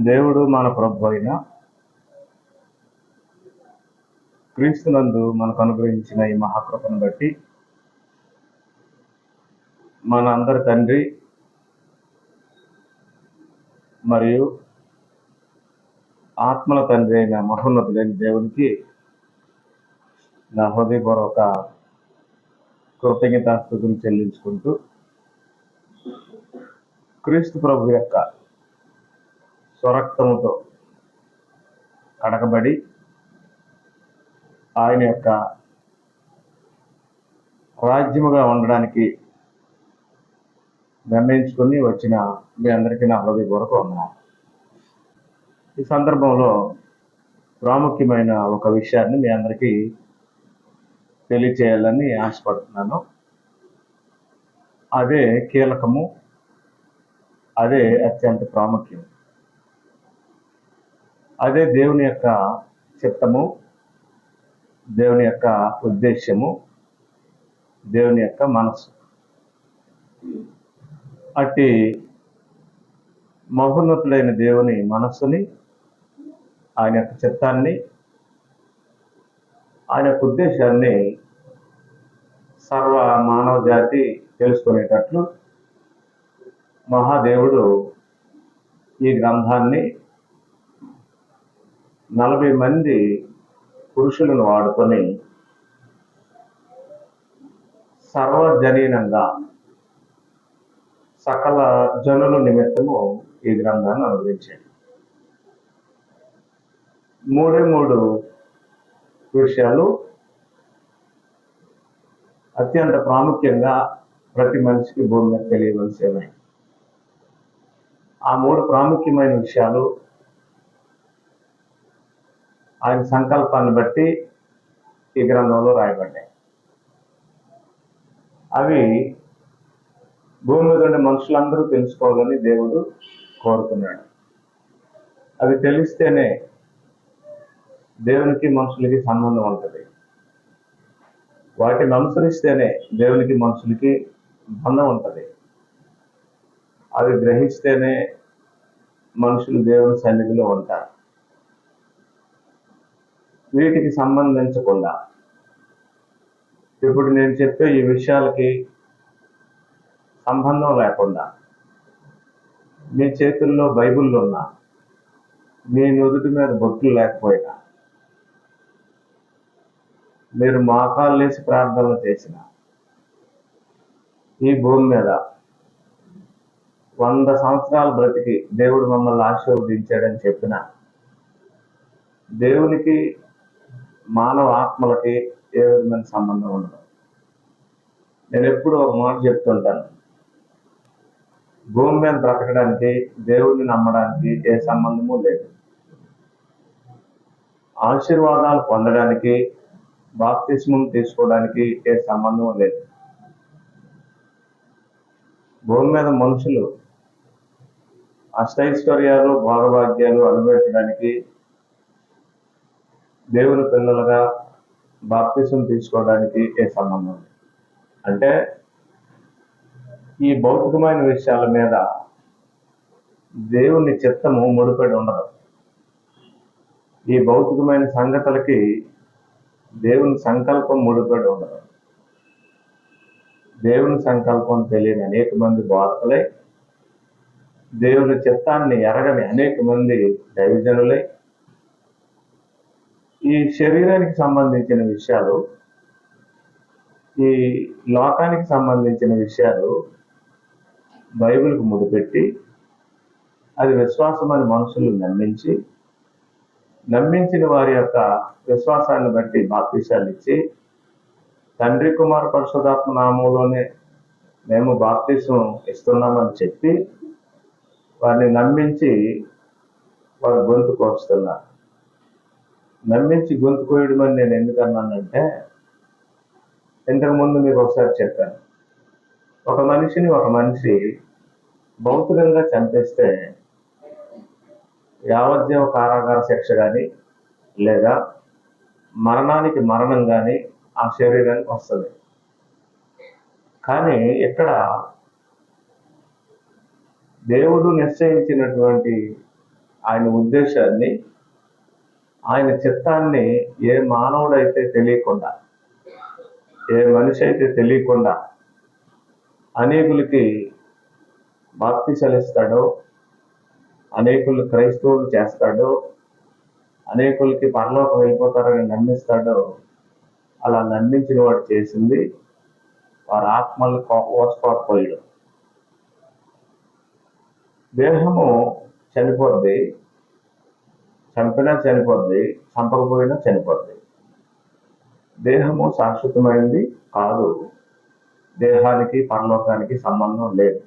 దేవుడు మన ప్రభు అయిన క్రీస్తునందు మనకు అనుగ్రహించిన ఈ మహాకృపను బట్టి మన అందరి తండ్రి మరియు ఆత్మల తండ్రి అయిన మహోన్నతుడైన దేవునికి నా హృదయపూర్వక కృతజ్ఞతాస్తుతులు చెల్లించుకుంటూ క్రీస్తు ప్రభు యొక్క స్వరక్తముతో కడగబడి ఆయన యొక్క రాజ్యముగా ఉండడానికి నిర్ణయించుకుని వచ్చిన మీ అందరికీ నా హృదయపూర్వక వందనాలు. ఈ సందర్భంలో ప్రాముఖ్యమైన ఒక విషయాన్ని మీ అందరికీ తెలియచేయాలని ఆశపడుతున్నాను. అదే కీలకము, అదే అత్యంత ప్రాముఖ్యం. అదే దేవుని యొక్క చిత్తము, దేవుని యొక్క ఉద్దేశ్యము, దేవుని యొక్క మనసు. అట్టి మహోన్నతుడైన దేవుని మనస్సుని, ఆయన యొక్క చిత్తాన్ని, ఆయన యొక్క ఉద్దేశాన్ని సర్వ మానవ జాతి తెలుసుకునేటట్లు మహాదేవుడు ఈ గ్రంథాన్ని 40 మంది పురుషులను వాడుకొని సర్వజనీనంగా సకల జనుల నిమిత్తము ఈ గ్రంథాన్ని అనుగ్రహించాడు. 3 విషయాలు అత్యంత ప్రాముఖ్యంగా ప్రతి మనిషికి భూమి మీద తెలియవలసినవి. ఆ 3 ప్రాముఖ్యమైన విషయాలు ఆయన సంకల్పాన్ని బట్టి ఈ గ్రంథంలో రాయబడ్డాయి. అవి భూమి మీద ఉండే మనుషులందరూ తెలుసుకోవాలని దేవుడు కోరుతున్నాడు. అవి తెలిస్తేనే దేవునికి మనుషులకి సంబంధం ఉంటుంది. వాటిని అనుసరిస్తేనే దేవునికి మనుషులకి బంధం ఉంటుంది. అవి గ్రహిస్తేనే మనుషులు దేవుని సన్నిధిలో ఉంటారు. వీటికి సంబంధించకుండా ఇప్పుడు నేను చెప్పే ఈ విషయాలకి సంబంధం లేకుండా మీ చేతుల్లో బైబిల్ ఉన్నా, మీ నుదుటి మీద బొట్లు లేకపోయినా, మీరు మోకాళ్ళు వేసి ప్రార్థనలు చేసిన, ఈ భూమి మీద 100 సంవత్సరాలు బ్రతికి దేవుడు మమ్మల్ని ఆశీర్వదించాడని చెప్పిన దేవునికి మానవ ఆత్మలకి ఏ విధమైన సంబంధం ఉండదు. నేను ఎప్పుడు ఒక మాట చెప్తుంటాను, భూమి మీద బ్రతకడానికి దేవుడిని నమ్మడానికి ఏ సంబంధము లేదు. ఆశీర్వాదాలు పొందడానికి, బాప్తిస్మం తీసుకోవడానికి ఏ సంబంధం లేదు. భూమి మీద మనుషులు అష్టైశ్వర్యాలు, భోగభాగ్యాలు అనుభవించడానికి, దేవుని పిల్లలుగా బాప్తిసం తీసుకోవడానికి ఏ సంబంధం లేదు. అంటే ఈ భౌతికమైన విషయాల మీద దేవుని చిత్తము ముడిపడి ఉండదు. ఈ భౌతికమైన సంగతులకి దేవుని సంకల్పం ముడిపడి ఉండదు. దేవుని సంకల్పం తెలియని అనేక మంది బోధకులై, దేవుని చిత్తాన్ని ఎరగని అనేక మంది దైవజనులై, ఈ శరీరానికి సంబంధించిన విషయాలు, ఈ లోకానికి సంబంధించిన విషయాలు బైబిల్కు ముడిపెట్టి అది విశ్వాసమని మనుషులు నమ్మించిన వారి యొక్క విశ్వాసాన్ని బట్టి బాప్తిసాలు ఇచ్చి, తండ్రి కుమార పరిశుద్ధాత్మ నామంలోనే మేము బాప్తిసం ఇస్తున్నామని చెప్పి వారిని నమ్మించి వారి గొంతు కోస్తున్నారు. నమ్మించి గొంతు కోయడం అని నేను ఎందుకు అన్నానంటే, ఇంతకుముందు మీకు ఒకసారి చెప్పాను, ఒక మనిషి భౌతికంగా చంపేస్తే యావజ్జీవ కారాగార శిక్ష కానీ లేదా మరణానికి మరణం కానీ ఆ శరీరానికి వస్తుంది. కానీ ఇక్కడ దేవుడు నిశ్చయించినటువంటి ఆయన ఉద్దేశాన్ని, ఆయన చిత్తాన్ని ఏ మానవుడైతే తెలియకుండా, ఏ మనిషి అయితే తెలియకుండా అనేకులకి బాప్తిసాలు ఇస్తాడో, అనేకులు క్రైస్తవులు చేస్తాడో, అనేకులకి పరలోకం వెళ్ళిపోతారని నమ్మిస్తాడో, అలా నమ్మించిన వాడు చేసింది వారి ఆత్మల్ని ఓచకోకపోయాడు. దేహము చనిపోద్ది, చంపినా చనిపోద్ది, చంపకపోయినా చనిపోద్ది. దేహము శాశ్వతమైనది కాదు. దేహానికి పరలోకానికి సంబంధం లేదు.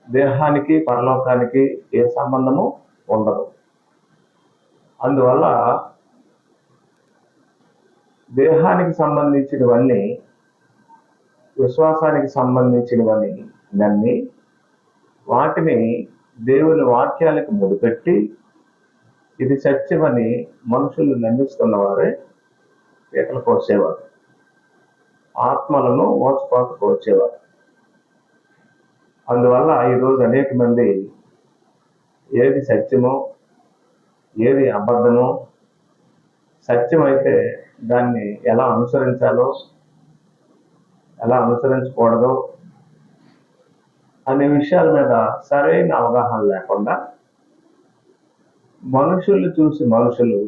దేహానికి పరలోకానికి ఏ సంబంధము ఉండదు. అందువల్ల దేహానికి సంబంధించినవన్నీ, విశ్వాసానికి సంబంధించినవన్నీ నమ్మి వాటిని దేవుని వాక్యాలకు ముడిపెట్టి ఇది సత్యమని మనుషులు నమ్మిస్తున్నవారే పీకలు కోసేవారు, ఆత్మలను ఓచపాత కోసేవారు. అందువల్ల ఈరోజు అనేక మంది ఏది సత్యమో, ఏది అబద్ధమో, సత్యమైతే దాన్ని ఎలా అనుసరించాలో, ఎలా అనుసరించకూడదో అనే విషయాల మీద సరైన అవగాహన లేకుండా మనుషులు చూసి మనుషులు,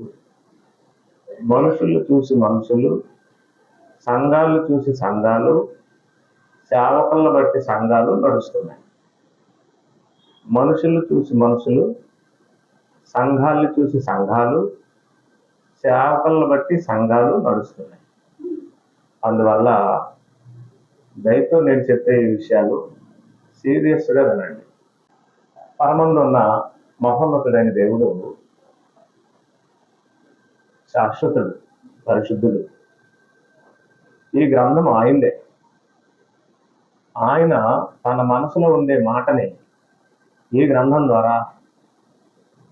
సంఘాలు చూసి సంఘాలు, సేవకులను బట్టి సంఘాలు నడుస్తున్నాయి. మనుషులు చూసి మనుషులు, సంఘాలను చూసి సంఘాలు, సేవకులను బట్టి సంఘాలు నడుస్తున్నాయి. అందువల్ల దయతో నేను చెప్పే ఈ విషయాలు సీరియస్గా వినండి. పరమందున్న మహోన్నతుడైన దేవుడు శాశ్వతుడు, పరిశుద్ధుడు. ఈ గ్రంథం ఆయనదే. ఆయన తన మనసులో ఉండే మాటని ఈ గ్రంథం ద్వారా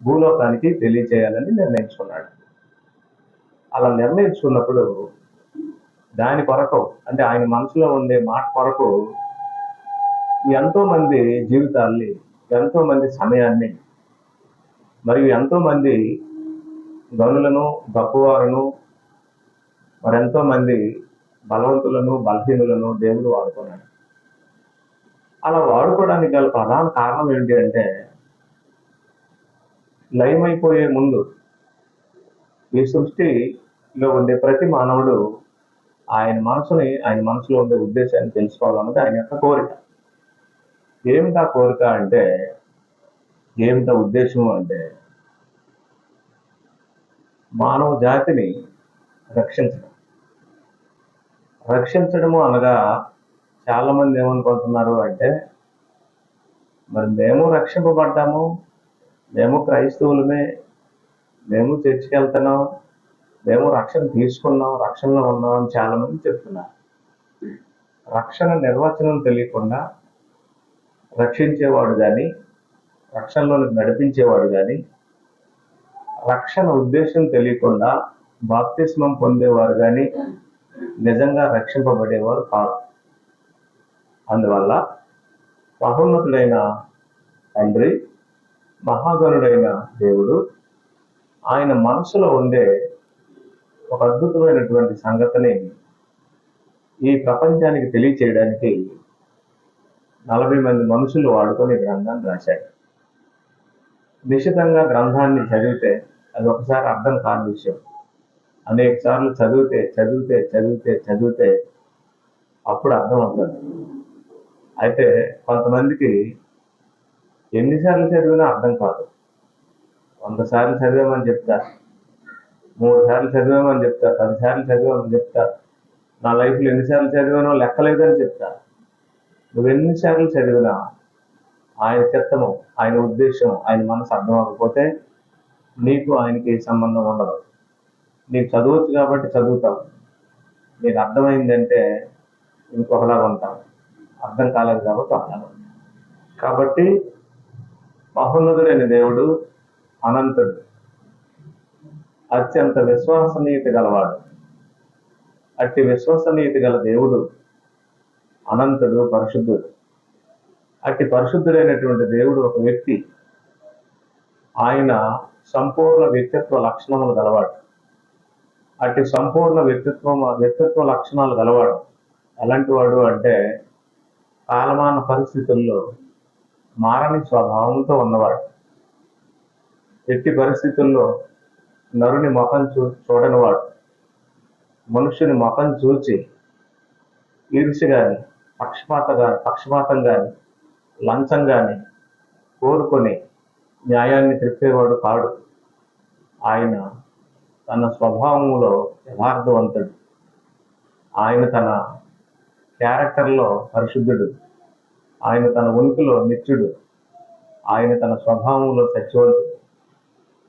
భూలోకానికి తెలియచేయాలని నిర్ణయించుకున్నాడు. అలా నిర్ణయించుకున్నప్పుడు దాని కొరకు, అంటే ఆయన మనసులో ఉండే మాట కొరకు ఎంతో మంది జీవితాల్ని, ఎంతో మంది సమయాన్ని, మరియు ఎంతో మంది గనులను, గొప్పవారును, మరెంతో మంది బలవంతులను, బలహీనులను దేవుడు వాడుకున్నాడు. అలా వాడుకోవడానికి గల ప్రధాన కారణం ఏంటి అంటే, లయమైపోయే ముందు ఈ సృష్టిలో ఉండే ప్రతి మానవుడు ఆయన మనసులో ఉండే ఉద్దేశాన్ని తెలుసుకోవాలన్నది ఆయన యొక్క కోరిక. ఏమిటా కోరిక అంటే, ఏమిటా ఉద్దేశం అంటే, మానవ జాతిని రక్షించడము అనగా చాలా మంది ఏమనుకుంటున్నారు అంటే, మరి మేము రక్షింపబడ్డాము, మేము క్రైస్తవులమే, మేము చర్చికి వెళ్తున్నాం, మేము రక్షణ తీసుకున్నాం, రక్షణలో ఉన్నాం అని చాలా మంది చెప్తున్నారు. రక్షణ నిర్వచనం తెలియకుండా రక్షించేవాడు కానీ, రక్షణలోకి నడిపించేవాడు కానీ, రక్షణ ఉద్దేశం తెలియకుండా బాప్తిస్మం పొందేవారు కానీ నిజంగా రక్షింపబడేవారు కాదు. అందువల్ల మహోన్నతుడైన తండ్రి, మహాగణుడైన దేవుడు ఆయన మనసులో ఉండే ఒక అద్భుతమైనటువంటి సంగతిని ఈ ప్రపంచానికి తెలియచేయడానికి 40 మంది మనుషులు వాడుకొని గ్రంథాన్ని రాశాడు. నిశ్చితంగా గ్రంథాన్ని చదివితే అది ఒకసారి అర్థం కాని విషయం. అనేక సార్లు చదివితే అప్పుడు అర్థం అవుతుంది. అయితే కొంతమందికి ఎన్నిసార్లు చదివినా అర్థం కాదు. 100 సార్లు చదివామని చెప్తారు, 3 సార్లు చదివామని చెప్తారు, 10 సార్లు చదివామని చెప్తారు. నా లైఫ్లో ఎన్నిసార్లు చదివానో లెక్కలేదని చెప్తారు. నువ్వు ఎన్నిసార్లు చదివినా ఆయన చిత్తము, ఆయన ఉద్దేశం, ఆయన మనసు అర్థం అవ్వకపోతే నీకు ఆయనకి సంబంధం ఉండదు. నీకు చదవచ్చు కాబట్టి చదువుతావు, నీకు అర్థమైందంటే ఇంకొకలాగా ఉంటావు, అర్థం కాలేదు కాబట్టి ఒకలాగా ఉంటావు. కాబట్టి మహోన్నతుడైన దేవుడు అనంతుడు, అత్యంత విశ్వసనీయత గలవాడు. అట్టి విశ్వసనీయత గల దేవుడు అనంతుడు, పరిశుద్ధుడు. అట్టి పరిశుద్ధుడైనటువంటి దేవుడు ఒక వ్యక్తి ఆయన సంపూర్ణ వ్యక్తిత్వ లక్షణములు గలవాడు. అట్టి సంపూర్ణ వ్యక్తిత్వ లక్షణాలు గలవాడు ఎలాంటి వాడు అంటే కాలమాన పరిస్థితుల్లో మారని స్వభావంతో ఉన్నవాడు. ఎట్టి పరిస్థితుల్లో నరుని ముఖం చూడనివాడు. మనుషుని ముఖం చూచి ఈర్ష్య గాని పక్షపాతం గాని లంచం గాని కోరుకొని న్యాయాన్ని త్రిప్పేవాడు కాడు. ఆయన తన స్వభావంలో యథార్థవంతుడు. ఆయన తన క్యారెక్టర్లో పరిశుద్ధుడు. ఆయన తన ఉనికిలో నిత్యుడు. ఆయన తన స్వభావంలో సత్యవంతుడు.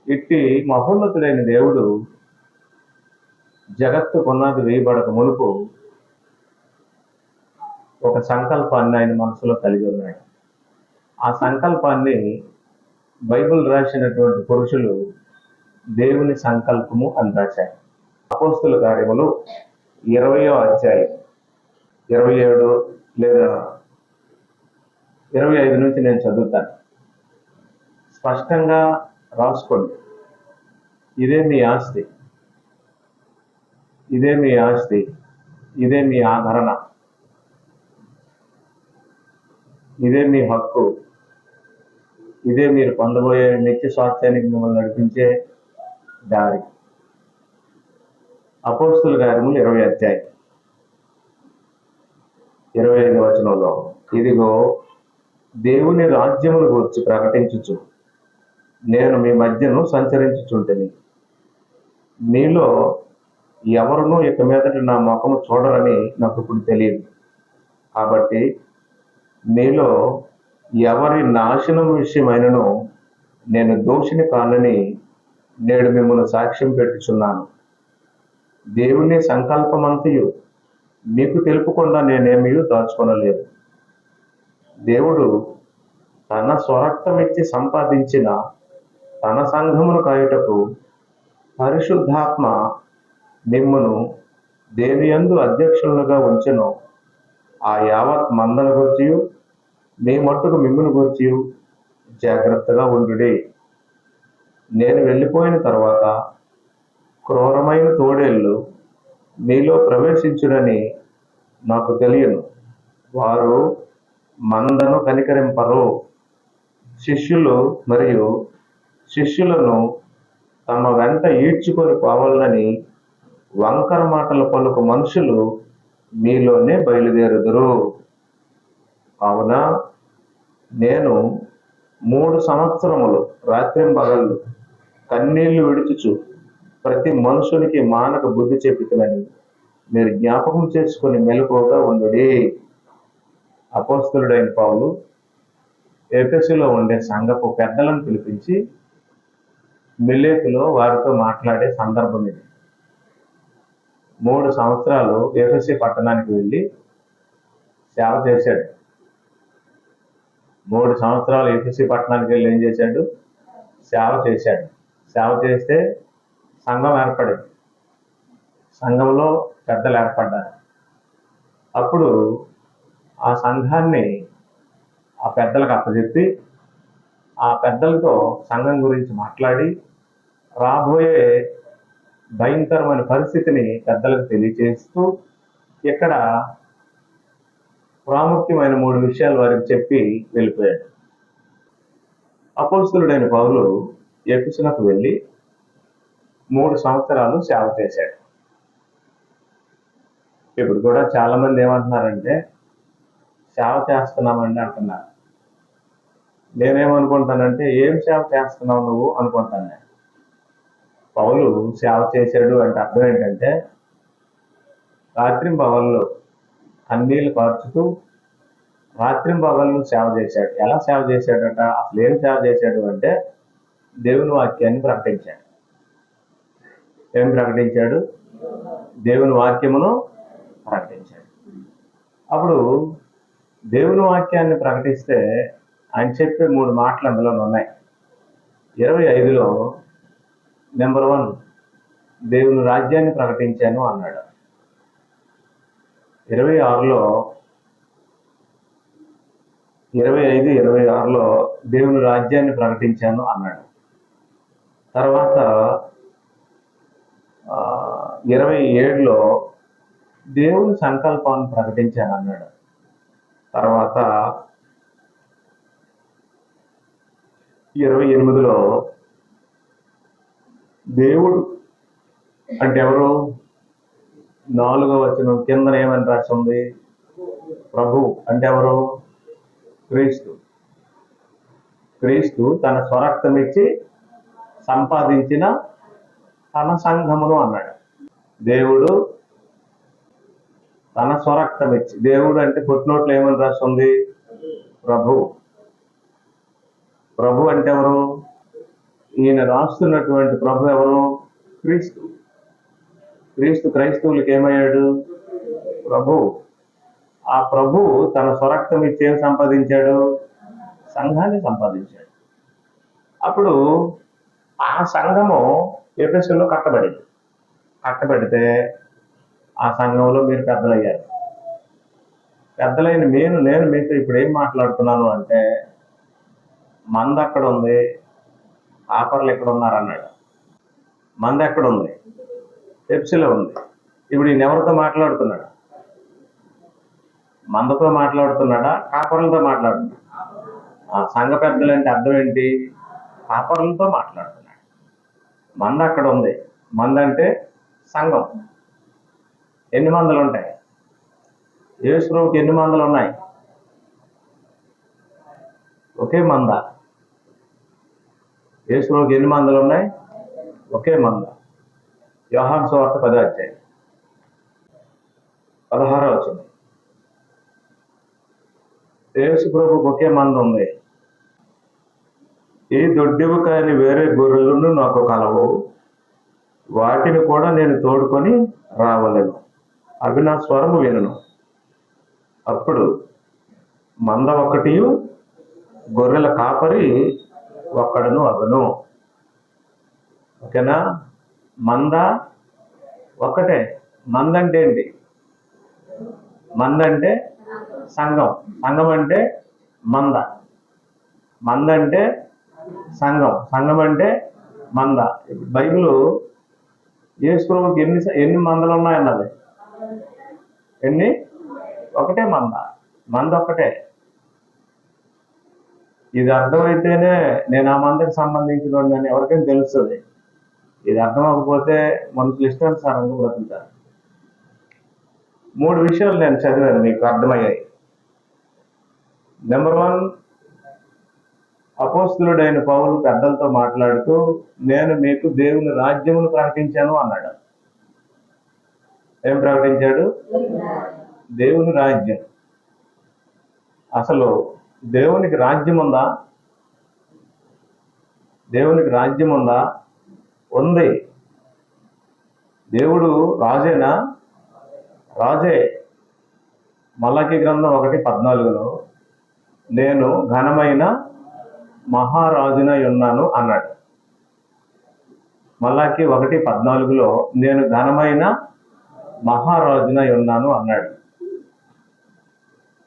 ఇట్టి మహోన్నతుడైన దేవుడు జగత్తు పునాది వేయబడక మునుపు ఒక సంకల్పాన్ని ఆయన మనసులో కలిగి ఉన్నాడు. ఆ సంకల్పాన్ని బైబిల్ రాసినటువంటి పురుషులు దేవుని సంకల్పము అని రాశారు. అపోస్తుల కార్యములు 20వ అధ్యాయం 27 లేదా 25 నుంచి నేను చదువుతాను. స్పష్టంగా రాసుకోండి. ఇదే మీ ఆస్తి, ఇదే మీ ఆస్తి, ఇదే మీ ఆదరణ, ఇదే మీ హక్కు, ఇదే మీరు పొందబోయే నిత్య స్వాస్థ్యానికి మిమ్మల్ని నడిపించే దారి. అపోస్తుల కార్యములు 20వ అధ్యాయం 25వ వచనంలో, ఇదిగో దేవుని రాజ్యమును గూర్చి ప్రకటించుచు నేను మీ మధ్యను సంచరించుచుంటిని. మీలో ఎవరునూ ఇక మీదట నా ముఖము చూడరని నాకు ఇప్పుడు తెలియదు. కాబట్టి మీలో ఎవరి నాశనం విషయమైనను నేను దోషిని కానని నేడు మిమ్మల్ని సాక్ష్యం పెట్టుచున్నాను. దేవుని సంకల్పమంతయు మీకు తెలుపకుండా నేనేమీ దాచుకొనలేదు. దేవుడు తన స్వరక్తమిచ్చి సంపాదించిన తన సంఘమును కాయుటకు పరిశుద్ధాత్మ మిమ్మును దేనియందు అధ్యక్షులుగా ఉంచెను. ఆ యావత్ మందను గూర్చి మీ మట్టుకు మిమ్మును గూర్చి జాగ్రత్తగా ఉండుడి. నేను వెళ్ళిపోయిన తర్వాత క్రూరమైన తోడేళ్ళు మీలో ప్రవేశించునని నాకు తెలియను. వారు మందను కనికరింపరు. శిష్యులు మరియు శిష్యులను తమ వెంట ఈడ్చుకొని పోవాలని వంకర మాటలు పలుకు మనుషులు మీలోనే బయలుదేరుదురు. కావున నేను 3 సంవత్సరములు రాత్రింబగళ్ళు కన్నీళ్లు విడుచుచు ప్రతి మనుషునికి మానక బుద్ధి చెప్పుతున్నని మీరు జ్ఞాపకం చేసుకుని మెలకువగా ఉండుడి. అపోస్తలుడైన పౌలు ఎఫెసులో ఉండే సంఘపు పెద్దలను పిలిపించి మిలేతులో వారితో మాట్లాడే సందర్భం ఇది. 3 సంవత్సరాలు ఎఫెసు పట్టణానికి వెళ్ళి సేవ చేశాడు. 3 సంవత్సరాలు ఎఫెసు పట్టణానికి వెళ్ళి ఏం చేశాడు? సేవ చేశాడు. సేవ చేస్తే సంఘం ఏర్పడింది. సంఘంలో పెద్దలు ఏర్పడ్డారు. అప్పుడు ఆ సంఘాన్ని ఆ పెద్దలకు అప్పచెప్పి ఆ పెద్దలతో సంఘం గురించి మాట్లాడి రాబోయే భయంకరమైన పరిస్థితిని పెద్దలకు తెలియచేస్తూ ఇక్కడ ప్రాముఖ్యమైన 3 విషయాలు వారికి చెప్పి వెళ్ళిపోయాడు. అపోస్తలుడైన పౌలు ఎఫెసునకు వెళ్ళి 3 సంవత్సరాలు సేవ చేశాడు. ఇప్పుడు కూడా చాలా మంది ఏమంటున్నారంటే సేవ చేస్తున్నామండి అంటున్నారు. నేనేమనుకుంటానంటే ఏం సేవ చేస్తున్నావు నువ్వు అనుకుంటాను. పౌలు సేవ చేశాడు అంటే అర్థం ఏంటంటే రాత్రింబగళ్ళు కన్నీళ్లు కార్చుతూ రాత్రింబగళ్ళు సేవ చేశాడు. ఎలా సేవ చేశాడట? అసలు ఏం సేవ చేశాడు అంటే దేవుని వాక్యాన్ని ప్రకటించాడు. ఏం ప్రకటించాడు? దేవుని వాక్యమును ప్రకటించాడు. అప్పుడు దేవుని వాక్యాన్ని ప్రకటిస్తే ఆయన చెప్పే 3 మాటలు అందులో ఉన్నాయి. 25లో నెంబర్ 1 దేవుని రాజ్యాన్ని ప్రకటించాను అన్నాడు. 26లో 25, 26లో దేవుని రాజ్యాన్ని ప్రకటించాను అన్నాడు. తర్వాత 27లో దేవుని సంకల్పాన్ని ప్రకటించాను అన్నాడు. తర్వాత 28లో దేవుడు అంటే ఎవరు? 4వ వచనం కింద ఏమని రాస్తుంది? ప్రభు అంటే ఎవరు? క్రీస్తు. క్రీస్తు తన స్వరక్తం ఇచ్చి సంపాదించిన తన సంఘమును అన్నాడు. దేవుడు తన స్వరక్తం ఇచ్చి, దేవుడు అంటే పుట్టినోట్లు ఏమని రాస్తుంది? ప్రభు. ప్రభు అంటే ఎవరు? ఈయన రాస్తున్నటువంటి ప్రభు ఎవరు? క్రీస్తు. క్రీస్తు క్రైస్తవులకు ఏమయ్యాడు? ప్రభు. ఆ ప్రభు తన స్వరక్తం ఇచ్చి ఏం సంపాదించాడు? సంఘాన్ని సంపాదించాడు. అప్పుడు ఆ సంఘము ఎఫెసులో కట్టబడింది. కట్టబడితే ఆ సంఘంలో మీరు పెద్దలయ్యారు. పెద్దలైన నేను మీతో ఇప్పుడు ఏం మాట్లాడుతున్నాను అంటే, మంద అక్కడ ఉంది, ఆఫర్లు ఎక్కడ ఉన్నారు అన్నాడు. మంద ఎక్కడ ఉంది? ఎఫెసులో ఉంది. ఇప్పుడు ఈయన ఎవరితో మాట్లాడుతున్నాడు? మందతో మాట్లాడుతున్నాడా? కాపర్లతో మాట్లాడుతున్నాడు? సంఘ పెద్దలు అంటే అర్థం ఏంటి? కాపర్లతో మాట్లాడుతున్నాడు. మంద అక్కడ ఉంది. మంద అంటే సంఘం. ఎన్ని మందలు ఉంటాయి? యేసు ప్రభువుకి ఎన్ని మందలు ఉన్నాయి? ఒకే మంద. యేసు ప్రభువుకి ఎన్ని మందలు ఉన్నాయి? ఒకే మంద. యోహాను సువార్త 10వ అధ్యాయం 16వ వచనం. యేసు ప్రభువుకి ఒకే మంద ఉంది. ఈ దొడ్డివు కాని వేరే గొర్రెలను నాకు కలవు, వాటిని కూడా నేను తోడుకొని రావలేను. అవి నా స్వరము వినను. అప్పుడు మంద ఒకటియు గొర్రెల కాపరి ఒక్కడును అగును. ఓకేనా? మంద ఒక్కటే. మంద అంటే ఏంటి? మంద అంటే సంఘం. సంఘం అంటే మంద. మంద అంటే సంఘం. సంఘం అంటే మంద. బైబిల్ యేసు ప్రభువుకి ఎన్ని మందలు ఉన్నాయన్నది. ఎన్ని? ఒకటే మంద. మంద ఒక్కటే. ఇది అర్థమైతేనే నేను ఆ మందకి సంబంధించిన వాడిని ఎవరికైనా తెలుస్తుంది. ఇది అర్థం అవ్వకపోతే మనుషులు ఇష్టానుసారంగా బ్రతుకుతారు. 3 విషయాలు నేను చదివాను, మీకు అర్థమయ్యాయి. నెంబర్ 1, అపోస్తలుడైన పౌలు పెద్దలతో మాట్లాడుతూ, నేను మీకు దేవుని రాజ్యమును ప్రకటించాను అన్నాడు. ఏం ప్రకటించాడు? దేవుని రాజ్యం. అసలు దేవునికి రాజ్యం ఉందా? దేవునికి రాజ్యం ఉందా? ఉంది. దేవుడు రాజేనా? రాజే. మలాకి గ్రంథం 1:14లో నేను ఘనమైన మహారాజునై ఉన్నాను అన్నాడు. మలాకి 1:14లో నేను ఘనమైన మహారాజునై ఉన్నాను అన్నాడు.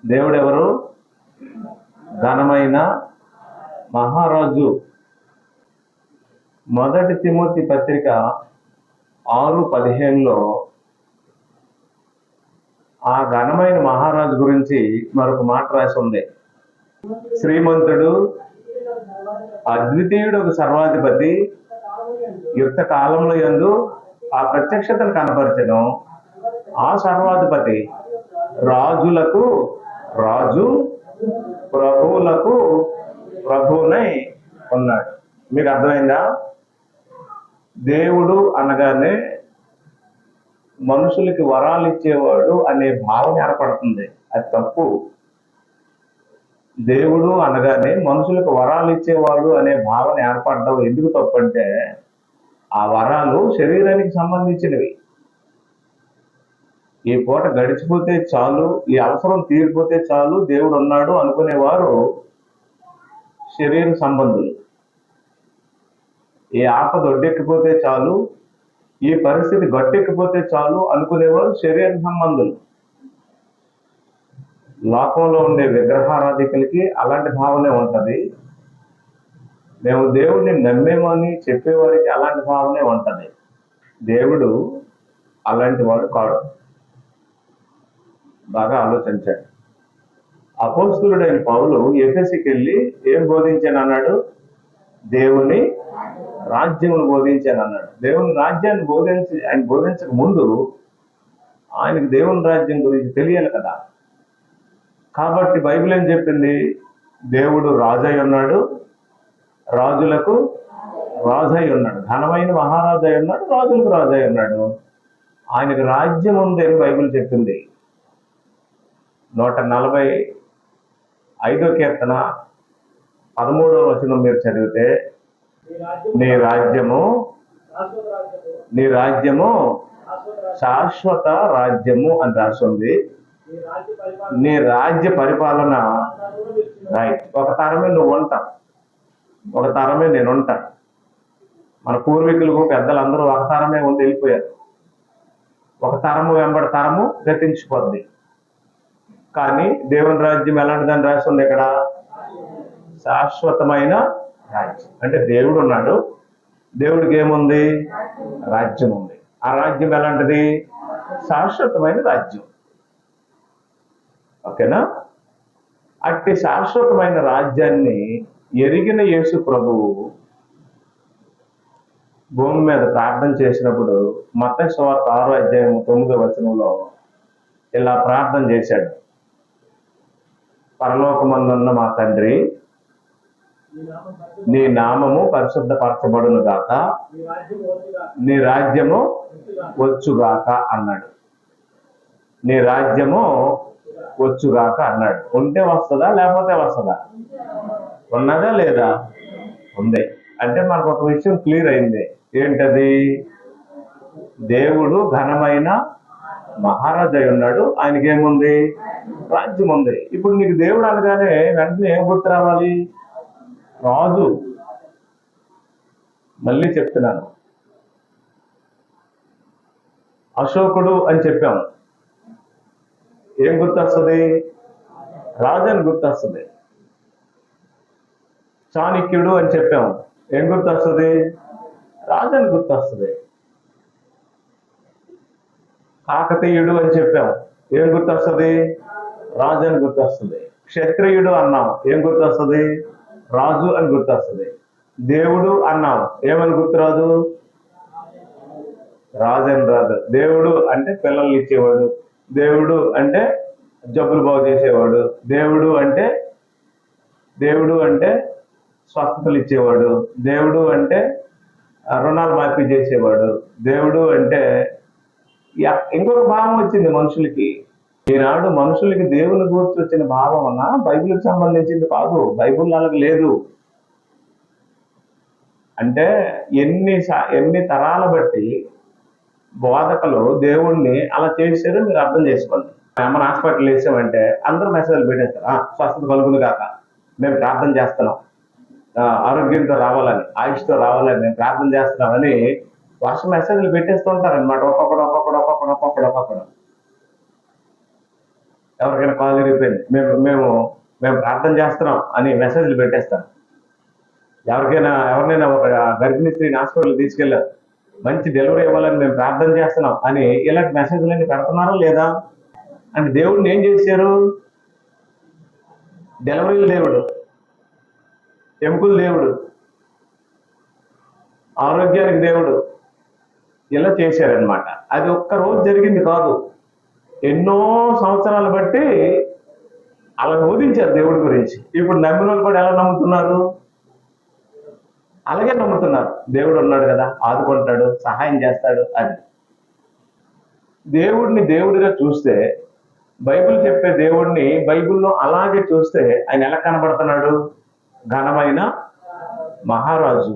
దేవుడెవరు? ఘనమైన మహారాజు. 1 తిమోతి పత్రిక 6:15లో ఆ ఘనమైన మహారాజు గురించి మరొక మాట రాసి ఉంది. శ్రీమంతుడు, అద్వితీయుడు, ఒక సర్వాధిపతి, యుక్త కాలంలో యందు ఆ ప్రత్యక్షతను కనపరచను. ఆ సర్వాధిపతి రాజులకు రాజు, ప్రభువులకు ప్రభువునై ఉన్నాడు. మీకు అర్థమైందా? దేవుడు అనగానే మనుషులకి వరాలు ఇచ్చేవాడు అనే భావన ఏర్పడుతుంది. అది తప్పు. దేవుడు అనగానే మనుషులకు వరాలు ఇచ్చేవాడు అనే భావన ఏర్పడడం ఎందుకు తప్పు అంటే, ఆ వరాలు శరీరానికి సంబంధించినవి. ఈ పూట గడిచిపోతే చాలు, ఈ అవసరం తీరిపోతే చాలు, దేవుడు ఉన్నాడు అనుకునేవారు శరీర సంబంధులు. ఈ ఆపద ఒడ్డెక్కిపోతే చాలు, ఈ పరిస్థితి గట్టెక్కిపోతే చాలు అనుకునేవారు శరీర సంబంధులు. లోకంలో ఉండే విగ్రహారాధికులకి అలాంటి భావనే ఉంటది. మేము దేవుడిని నమ్మేమని చెప్పేవారికి అలాంటి భావనే ఉంటుంది. దేవుడు అలాంటి వాడు కాడు. బాగా ఆలోచించాడు. అపోస్తలుడైన పౌలు ఎఫెసుకి వెళ్ళి ఏం బోధించాను అన్నాడు? దేవుని రాజ్యమును బోధించాను అన్నాడు. దేవుని రాజ్యాన్ని ఆయన బోధించక ముందు ఆయనకు దేవుని రాజ్యం గురించి తెలియాలి కదా. కాబట్టి బైబిల్ ఏం చెప్పింది? దేవుడు రాజై ఉన్నాడు, రాజులకు రాజై ఉన్నాడు, ఘనమైన మహారాజై ఉన్నాడు, రాజులకు రాజై ఉన్నాడు. ఆయనకు రాజ్యం ఉంది అని బైబిల్ చెప్పింది. 145వ కీర్తన 13వ వచనం మీరు చదివితే, నీ రాజ్యము శాశ్వత రాజ్యము అని రాస్తుంది. నీ రాజ్య పరిపాలన రైట్. ఒక తరమే నువ్వు ఉంటావు, ఒక తరమే నేను ఉంటాను. మన పూర్వీకులకు పెద్దలందరూ ఒక తరమే ఉండి వెళ్ళిపోయారు. ఒక తరము వెంబడి తరము గతించిపోద్ది. కానీ దేవుని రాజ్యం ఎలాంటిదని రాస్తుంది ఇక్కడ? శాశ్వతమైన రాజ్యం. అంటే దేవుడు ఉన్నాడు, దేవుడికి ఏముంది? రాజ్యం ఉంది. ఆ రాజ్యం ఎలాంటిది? శాశ్వతమైన రాజ్యం. ఓకేనా? అట్టి శాశ్వతమైన రాజ్యాన్ని ఎరిగిన యేసు ప్రభువు భూమి మీద ప్రార్థన చేసినప్పుడు మత్తయి సువార్త 6వ అధ్యాయం 9వ వచనంలో ఇలా ప్రార్థన చేశాడు. పరలోకమందున్న మా తండ్రి, నీ నామము పరిశుద్ధపరచబడును గాక, నీ రాజ్యము వచ్చుగాక అన్నాడు. నీ రాజ్యము వచ్చుగాక అన్నాడు. ఉంటే వస్తుందా లేకపోతే వస్తుందా? ఉన్నదా లేదా? ఉంది. అంటే మనకు ఒక విషయం క్లియర్ అయింది. ఏంటది? దేవుడు ఘనమైన మహారాజు అయి ఉన్నాడు, ఆయనకి ఏముంది? రాజ్యం ఉంది. ఇప్పుడు నీకు దేవుడు అనగానే వెంటనే ఏం గుర్తు రావాలి? రాజు. మళ్ళీ చెప్తున్నాను, అశోకుడు అని చెప్పాము, ఏం గుర్తొస్తుంది? రాజు అని గుర్తొస్తుంది. చాణక్యుడు అని చెప్పాము, ఏం గుర్తొస్తుంది? రాజు అని గుర్తొస్తుంది. కాకతీయుడు అని చెప్పాము, ఏం గుర్తొస్తుంది? రాజు అని గుర్తొస్తుంది. క్షత్రియుడు అన్నాం, ఏం గుర్తొస్తుంది? రాజు అని గుర్తొస్తుంది. దేవుడు అన్నాం, ఏమని గుర్తురాదు? రాజు అని రాదు. దేవుడు అంటే పిల్లల్ని ఇచ్చేవాడు, దేవుడు అంటే జబ్బులు బాగు చేసేవాడు, దేవుడు అంటే స్వస్థతలు ఇచ్చేవాడు, దేవుడు అంటే రుణాలు మాఫీ చేసేవాడు, దేవుడు అంటే ఇంకొక భావం వచ్చింది మనుషులకి. ఈనాడు మనుషులకి దేవుని గురించి వచ్చిన భావం అన్నా బైబిల్కి సంబంధించింది కాదు. బైబిల్ అలాగ లేదు. అంటే ఎన్ని తరాల బట్టి బోధకులు దేవుణ్ణి అలా చేశారో మీరు అర్థం చేసుకోండి. మన హాస్పిటల్ వేసామంటే అందరూ మెసేజ్లు పెట్టేస్తారు, స్వస్థత కలుగును కాక, మేము ప్రార్థన చేస్తున్నాం, ఆరోగ్యంతో రావాలని, ఆయుష్తో రావాలని మేము ప్రార్థన చేస్తున్నామని వర్ష మెసేజ్లు పెట్టేస్తుంటారు అనమాట. ఒక్కొక్కడు ఎవరికైనా కాల్ జరిగిపోయింది, మేము ప్రార్థన చేస్తున్నాం అని మెసేజ్లు పెట్టేస్తారు. ఎవరినైనా ఒక గర్భిణీ స్త్రీని హాస్పిటల్ తీసుకెళ్ళారు, మంచి డెలివరీ ఇవ్వాలని మేము ప్రార్థన చేస్తున్నాం అని ఇలాంటి మెసేజ్లన్నీ పెడుతున్నారా లేదా? అంటే దేవుడిని ఏం చేశారు? డెలివరీల దేవుడు, ఎముకల దేవుడు, ఆరోగ్యానికి దేవుడు, ఇలా చేశారనమాట. అది ఒక్క రోజు జరిగింది కాదు, ఎన్నో సంవత్సరాలు బట్టి అలా బోధించారు దేవుడి గురించి. ఇప్పుడు నమ్మిన వాళ్ళు కూడా ఎలా నమ్ముతున్నారు? అలాగే నమ్ముతున్నారు. దేవుడు ఉన్నాడు కదా, ఆదుకుంటాడు, సహాయం చేస్తాడు అని. దేవుడిని దేవుడిగా చూస్తే, బైబిల్ చెప్పే దేవుడిని బైబిల్లో అలాగే చూస్తే ఆయన ఎలా కనబడుతున్నాడు? ఘనమైన మహారాజు,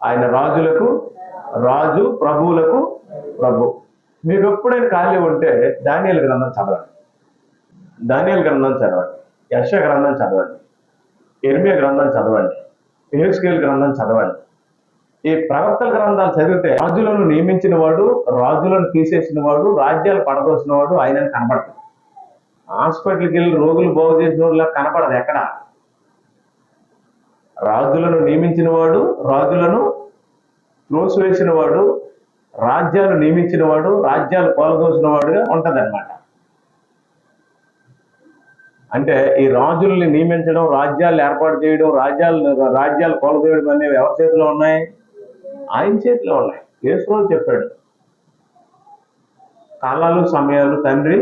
ఆయన రాజులకు రాజు, ప్రభువులకు ప్రభు. మీకు ఎప్పుడైనా ఖాళీ ఉంటే దానియేలు గ్రంథం చదవండి, యెషయా గ్రంథం చదవండి, ఇర్మీయా గ్రంథం చదవండి, యెహెజ్కేలు గ్రంథం చదవండి. ఈ ప్రవక్తల గ్రంథాలు చదివితే రాజులను నియమించిన వాడు, రాజులను తీసేసిన వాడు, రాజ్యాలు పడదోసిన వాడు ఆయన కనపడతాడు. హాస్పిటల్కి వెళ్ళి రోగులు బాగు చేసిన వాళ్ళ కనపడదు ఎక్కడ. రాజులను నియమించిన వాడు, రాజులను త్రోసివేసిన వాడు, రాజ్యాలు నియమించిన వాడు, రాజ్యాలు పాల్గొసిన వాడుగా ఉంటదన్నమాట. అంటే ఈ రాజుల్ని నియమించడం, రాజ్యాలు ఏర్పాటు చేయడం, రాజ్యాలు కొలదేయడం అనేవి ఎవరి చేతిలో ఉన్నాయి? ఆయన చేతిలో ఉన్నాయి. యేసు చెప్పాడు, కాలాలు సమయాలు తండ్రి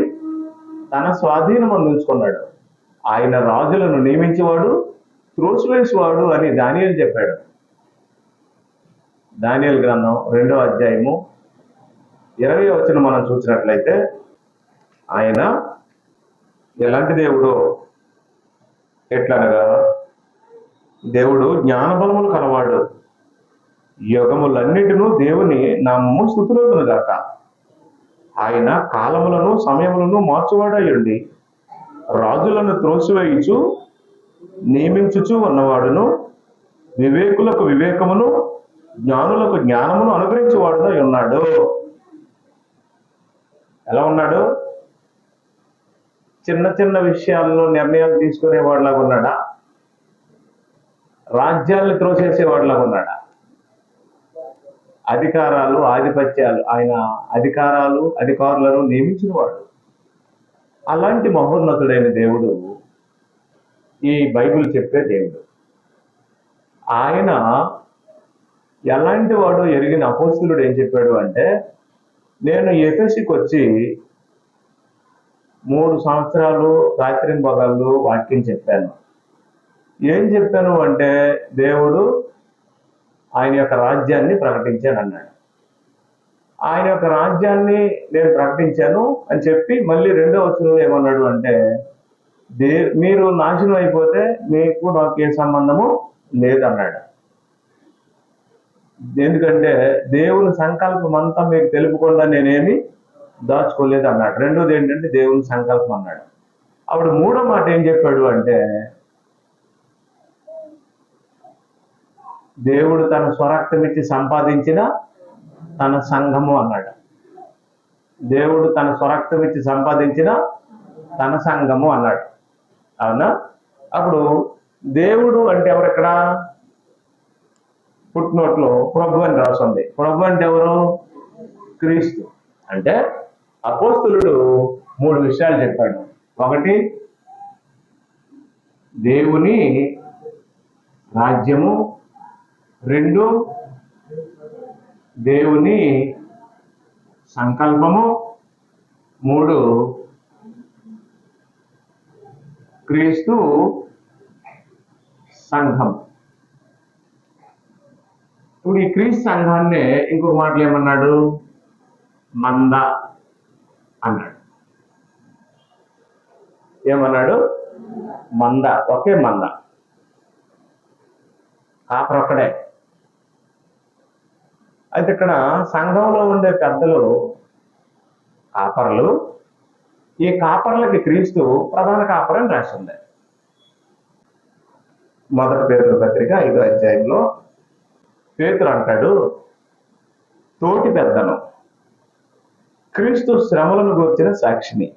తన స్వాధీనం అందించుకున్నాడు. ఆయన రాజులను నియమించేవాడు, త్రోసివేసేవాడు అని దానియేలు చెప్పాడు. దానియేలు గ్రంథం 2వ అధ్యాయము 20వ వచనం మనం చూసినట్లయితే, ఆయన ఎలాంటి దేవుడు? ఎట్లనగా, దేవుడు జ్ఞానబలములు కలవాడు, యుగములన్నిటినూ దేవుని నామము స్తుతిలోదును గాక. ఆయన కాలములను సమయములను మార్చువాడయుండి రాజులను త్రోసివేయుచు నియమించుచు ఉన్నవాడును, వివేకులకు వివేకమును జ్ఞానులకు జ్ఞానమును అనుగ్రహించేవాడునై ఉన్నాడు. ఎలా ఉన్నాడు? చిన్న చిన్న విషయాల్లో నిర్ణయాలు తీసుకునేవాడిలాగా ఉన్నాడా? రాజ్యాలను త్రోసేసేవాడిలాగా ఉన్నాడా? అధికారాలు, ఆధిపత్యాలు, ఆయన అధికారులను నియమించిన వాడు. అలాంటి మహోన్నతుడైన దేవుడు ఈ బైబిల్ చెప్పే దేవుడు. ఆయన ఎలాంటి వాడు ఎరిగిన అపోస్తలుడు ఏం చెప్పాడు అంటే, నేను ఎఫెసుకి వచ్చి 3 సంవత్సరాలు రాత్రింబగళ్ళు వాక్యం చెప్పాను. ఏం చెప్పాను అంటే, దేవుడు ఆయన యొక్క రాజ్యాన్ని ప్రకటించాను అన్నాడు. ఆయన యొక్క రాజ్యాన్ని నేను ప్రకటించాను అని చెప్పి మళ్ళీ 2వ వచనంలో ఏమన్నాడు అంటే, మీరు నాశనం అయిపోతే మీకు నాకు ఏ సంబంధము లేదన్నాడు. ఎందుకంటే దేవుని సంకల్పం అంతా మీకు తెలుపకుండా నేనేమి దాచుకోలేదు అన్నాడు. రెండోది ఏంటంటే దేవుని సంకల్పం అన్నాడు. అప్పుడు 3వ మాట ఏం చెప్పాడు అంటే, దేవుడు తన స్వరక్తం ఇచ్చి సంపాదించిన తన సంఘము అన్నాడు. దేవుడు తన స్వరక్తం ఇచ్చి సంపాదించిన తన సంఘము అన్నాడు. అవునా? అప్పుడు దేవుడు అంటే ఎవరు? ఇక్కడ ఫుట్నోట్లో ప్రభు అని రాస్తుంది. ప్రభు అంటే ఎవరు? క్రీస్తు. అంటే అపోస్తలుడు 3 విషయాలు చెప్పాడు. ఒకటి, దేవుని రాజ్యము. 2, దేవుని సంకల్పము. 3, క్రీస్తు సంఘం. ఇప్పుడు ఈ క్రీస్తు సంఘాన్ని ఇంకొక మాటలు ఏమన్నాడు? మంద అన్నాడు. ఏమన్నాడు? మంద. ఒకే మంద, కాపరొక్కడే. అయితే ఇక్కడ సంఘంలో ఉండే పెద్దలు కాపర్లు. ఈ కాపర్లకి క్రీస్తు ప్రధాన కాపరని రాసింది. 1 పేతురు పత్రిక 5వ అధ్యాయంలో పేతురు అంటాడు, తోటి పెద్దను, క్రీస్తు శ్రమలను గూర్చిన సాక్షిని,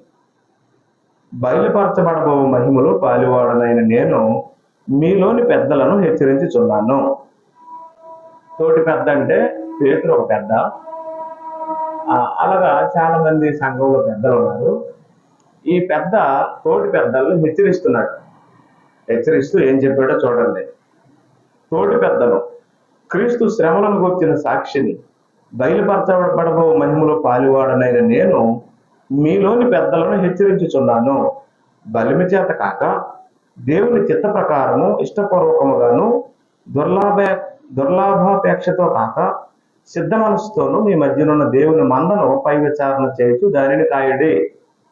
బయలుపరచబడబో మహిమలో పాలువాడనైన నేను మీలోని పెద్దలను హెచ్చరించుచున్నాను. తోటి పెద్ద అంటే పేతురు ఒక పెద్ద. అలాగా చాలా మంది సంఘంలో పెద్దలు ఉన్నారు. ఈ పెద్ద తోటి పెద్దలను హెచ్చరిస్తున్నాడు. హెచ్చరిస్తూ ఏం చెప్పాడో చూడండి. తోటి పెద్దను, క్రీస్తు శ్రమలను గూర్చిన సాక్షిని, బయలుపరచబడబో మహిమలో పాలువాడనైన నేను మీలోని పెద్దలను హెచ్చరించుచున్నాను. బలిమి చేత కాక దేవుని చిత్త ప్రకారము ఇష్టపూర్వకముగాను దుర్లాభాపేక్షతో కాక సిద్ధ మనసుతోనూ మీ మధ్యనున్న దేవుని మందను పై విచారణ చేయొచ్చు దానిని కాయడి.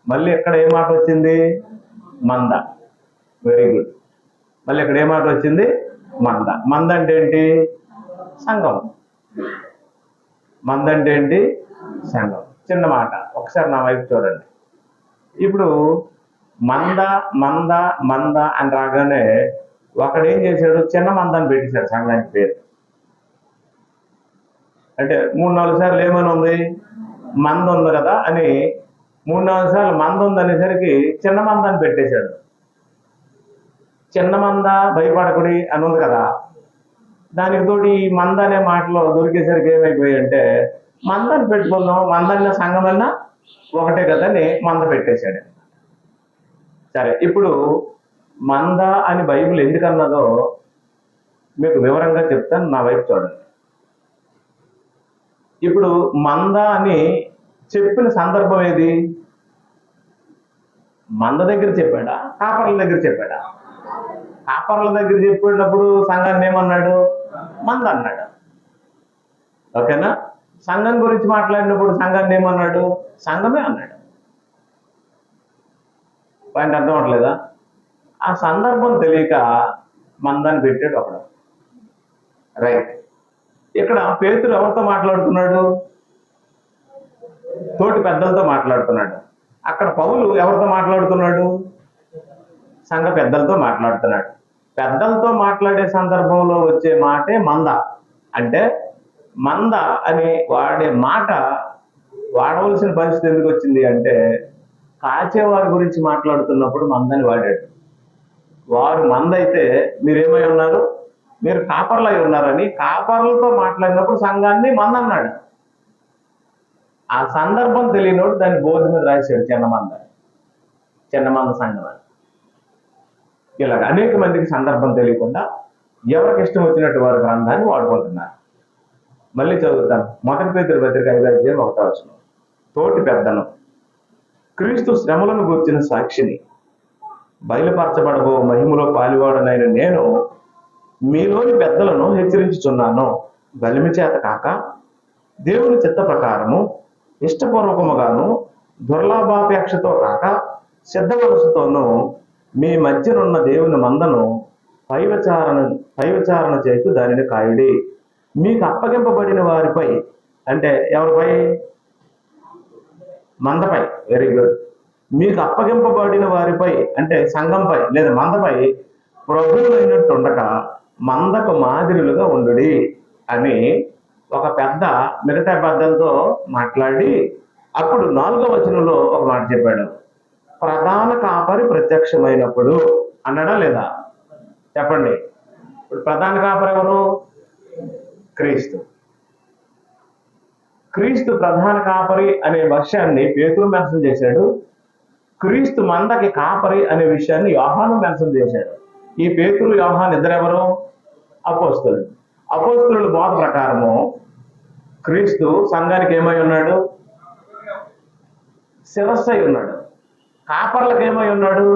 మళ్ళీ ఎక్కడ ఏ మాట వచ్చింది? మంద. Very good. మళ్ళీ ఇక్కడ ఏ మాట వచ్చింది? మంద. మంద అంటే ఏంటి? సంఘం. మంద అంటే ఏంటి? సంఘం. చిన్న మాట, ఒకసారి నా వైపు చూడండి. ఇప్పుడు మంద మంద మంద అని రాగానే ఒకడేం చేశాడు? చిన్న మంద అని పెట్టేశాడు సంఘానికి పేరు. అంటే 3-4 సార్లు ఏమని ఉంది? మంద ఉంది కదా అని 3-4 సార్లు మంద ఉంది అనేసరికి చిన్న మంద అని పెట్టేశాడు. చిన్న మంద భయపడకుడి అని ఉంది కదా. దానికి తోటి ఈ మంద అనే మాటలో దొరికేసరికి ఏమైపోయాయి అంటే, మందని పెట్టుకున్నాం, మందన్న సంఘమన్నా ఒకటే కదా అని మంద పెట్టేశాడు. సరే, ఇప్పుడు మంద అని బైబిల్ ఎందుకన్నదో మీకు వివరంగా చెప్తాను, నా వైపు చూడండి. ఇప్పుడు మంద అని చెప్పిన సందర్భం ఏది? మంద దగ్గర చెప్పాడా, కాపర్ల దగ్గర చెప్పాడా? కాపర్ల దగ్గర చెప్పేటప్పుడు సంఘాన్ని ఏమన్నాడు? మంద అన్నాడు. ఓకేనా? సంఘం గురించి మాట్లాడినప్పుడు సంఘాన్ని ఏమన్నాడు? సంఘమే అన్నాడు. పాయింట్ అర్థం అవట్లేదా? ఆ సందర్భం తెలియక మందాన్ని పెట్టాడు ఒకడు. రైట్. ఇక్కడ పేతురు ఎవరితో మాట్లాడుతున్నాడు? తోటి పెద్దలతో మాట్లాడుతున్నాడు. అక్కడ పౌలు ఎవరితో మాట్లాడుతున్నాడు? సంఘ పెద్దలతో మాట్లాడుతున్నాడు. పెద్దలతో మాట్లాడే సందర్భంలో వచ్చే మాటే మంద. అంటే మంద అని వాడే మాట వాడవలసిన పరిస్థితి ఎందుకు వచ్చింది అంటే, కాచేవారి గురించి మాట్లాడుతున్నప్పుడు మందని వాడాడు. వారు మంద అయితే మీరేమై ఉన్నారు? మీరు కాపర్లై ఉన్నారని కాపర్లతో మాట్లాడినప్పుడు సంఘాన్ని మంద అన్నాడు. ఆ సందర్భం తెలియనోడు దాన్ని బోర్డు మీద రాశాడు చిన్నమంద సంఘం అని. ఇలాగ అనేక మందికి సందర్భం తెలియకుండా ఎవరికి ఇష్టం వచ్చినట్టు వారి గ్రంథాన్ని వాడుకుంటున్నారు. మళ్ళీ చదువుతాను. 1 పేతురు పత్రిక 5:1. తోటి పెద్దను, క్రీస్తు శ్రమలను గూర్చిన సాక్షిని, బయలుపరచబడబో మహిమలో పాలివాడనైన నేను మీలోని పెద్దలను హెచ్చరించుచున్నాను. బలిమి చేత కాక దేవుని చిత్త ప్రకారము ఇష్టపూర్వకముగాను దుర్లాభాపేక్షతో కాక సిద్ధ మనసుతోనూ మీ మధ్యనున్న దేవుని మందను పైవిచారణ చేసి దానిని కాయుడి. మీకు అప్పగింపబడిన వారిపై, అంటే ఎవరిపై? మందపై. Very good. మీకు అప్పగింపబడిన వారిపై అంటే సంఘంపై లేదా మందపై ప్రభువులైనట్టు ఉండక మందకు మాదిరిలుగా ఉండుడి అని ఒక పెద్ద మిగతా పెద్దలతో మాట్లాడి, అప్పుడు 4వ వచనంలో ఒక మాట చెప్పాడు. ప్రధాన కాపరి ప్రత్యక్షమైనప్పుడు అన్నాడా లేదా? చెప్పండి. ఇప్పుడు ప్రధాన కాపరి ఎవరు? క్రీస్తు. క్రీస్తు ప్రధాన కాపరి అనే విషయాన్ని పేతురు మెన్షన్ చేశాడు. క్రీస్తు మందకి కాపరి అనే విషయాన్ని యోహాను మెన్షన్ చేశాడు. ఈ పేతురు యోహాను ఇద్దరెవరు? అపోస్తలులు. అపోస్తలుల బోధ ప్రకారము క్రీస్తు సంఘానికి ఏమై ఉన్నాడు? శిరస్సు అయి ఉన్నాడు. కాపర్లకు ఏమై ఉన్నాడు?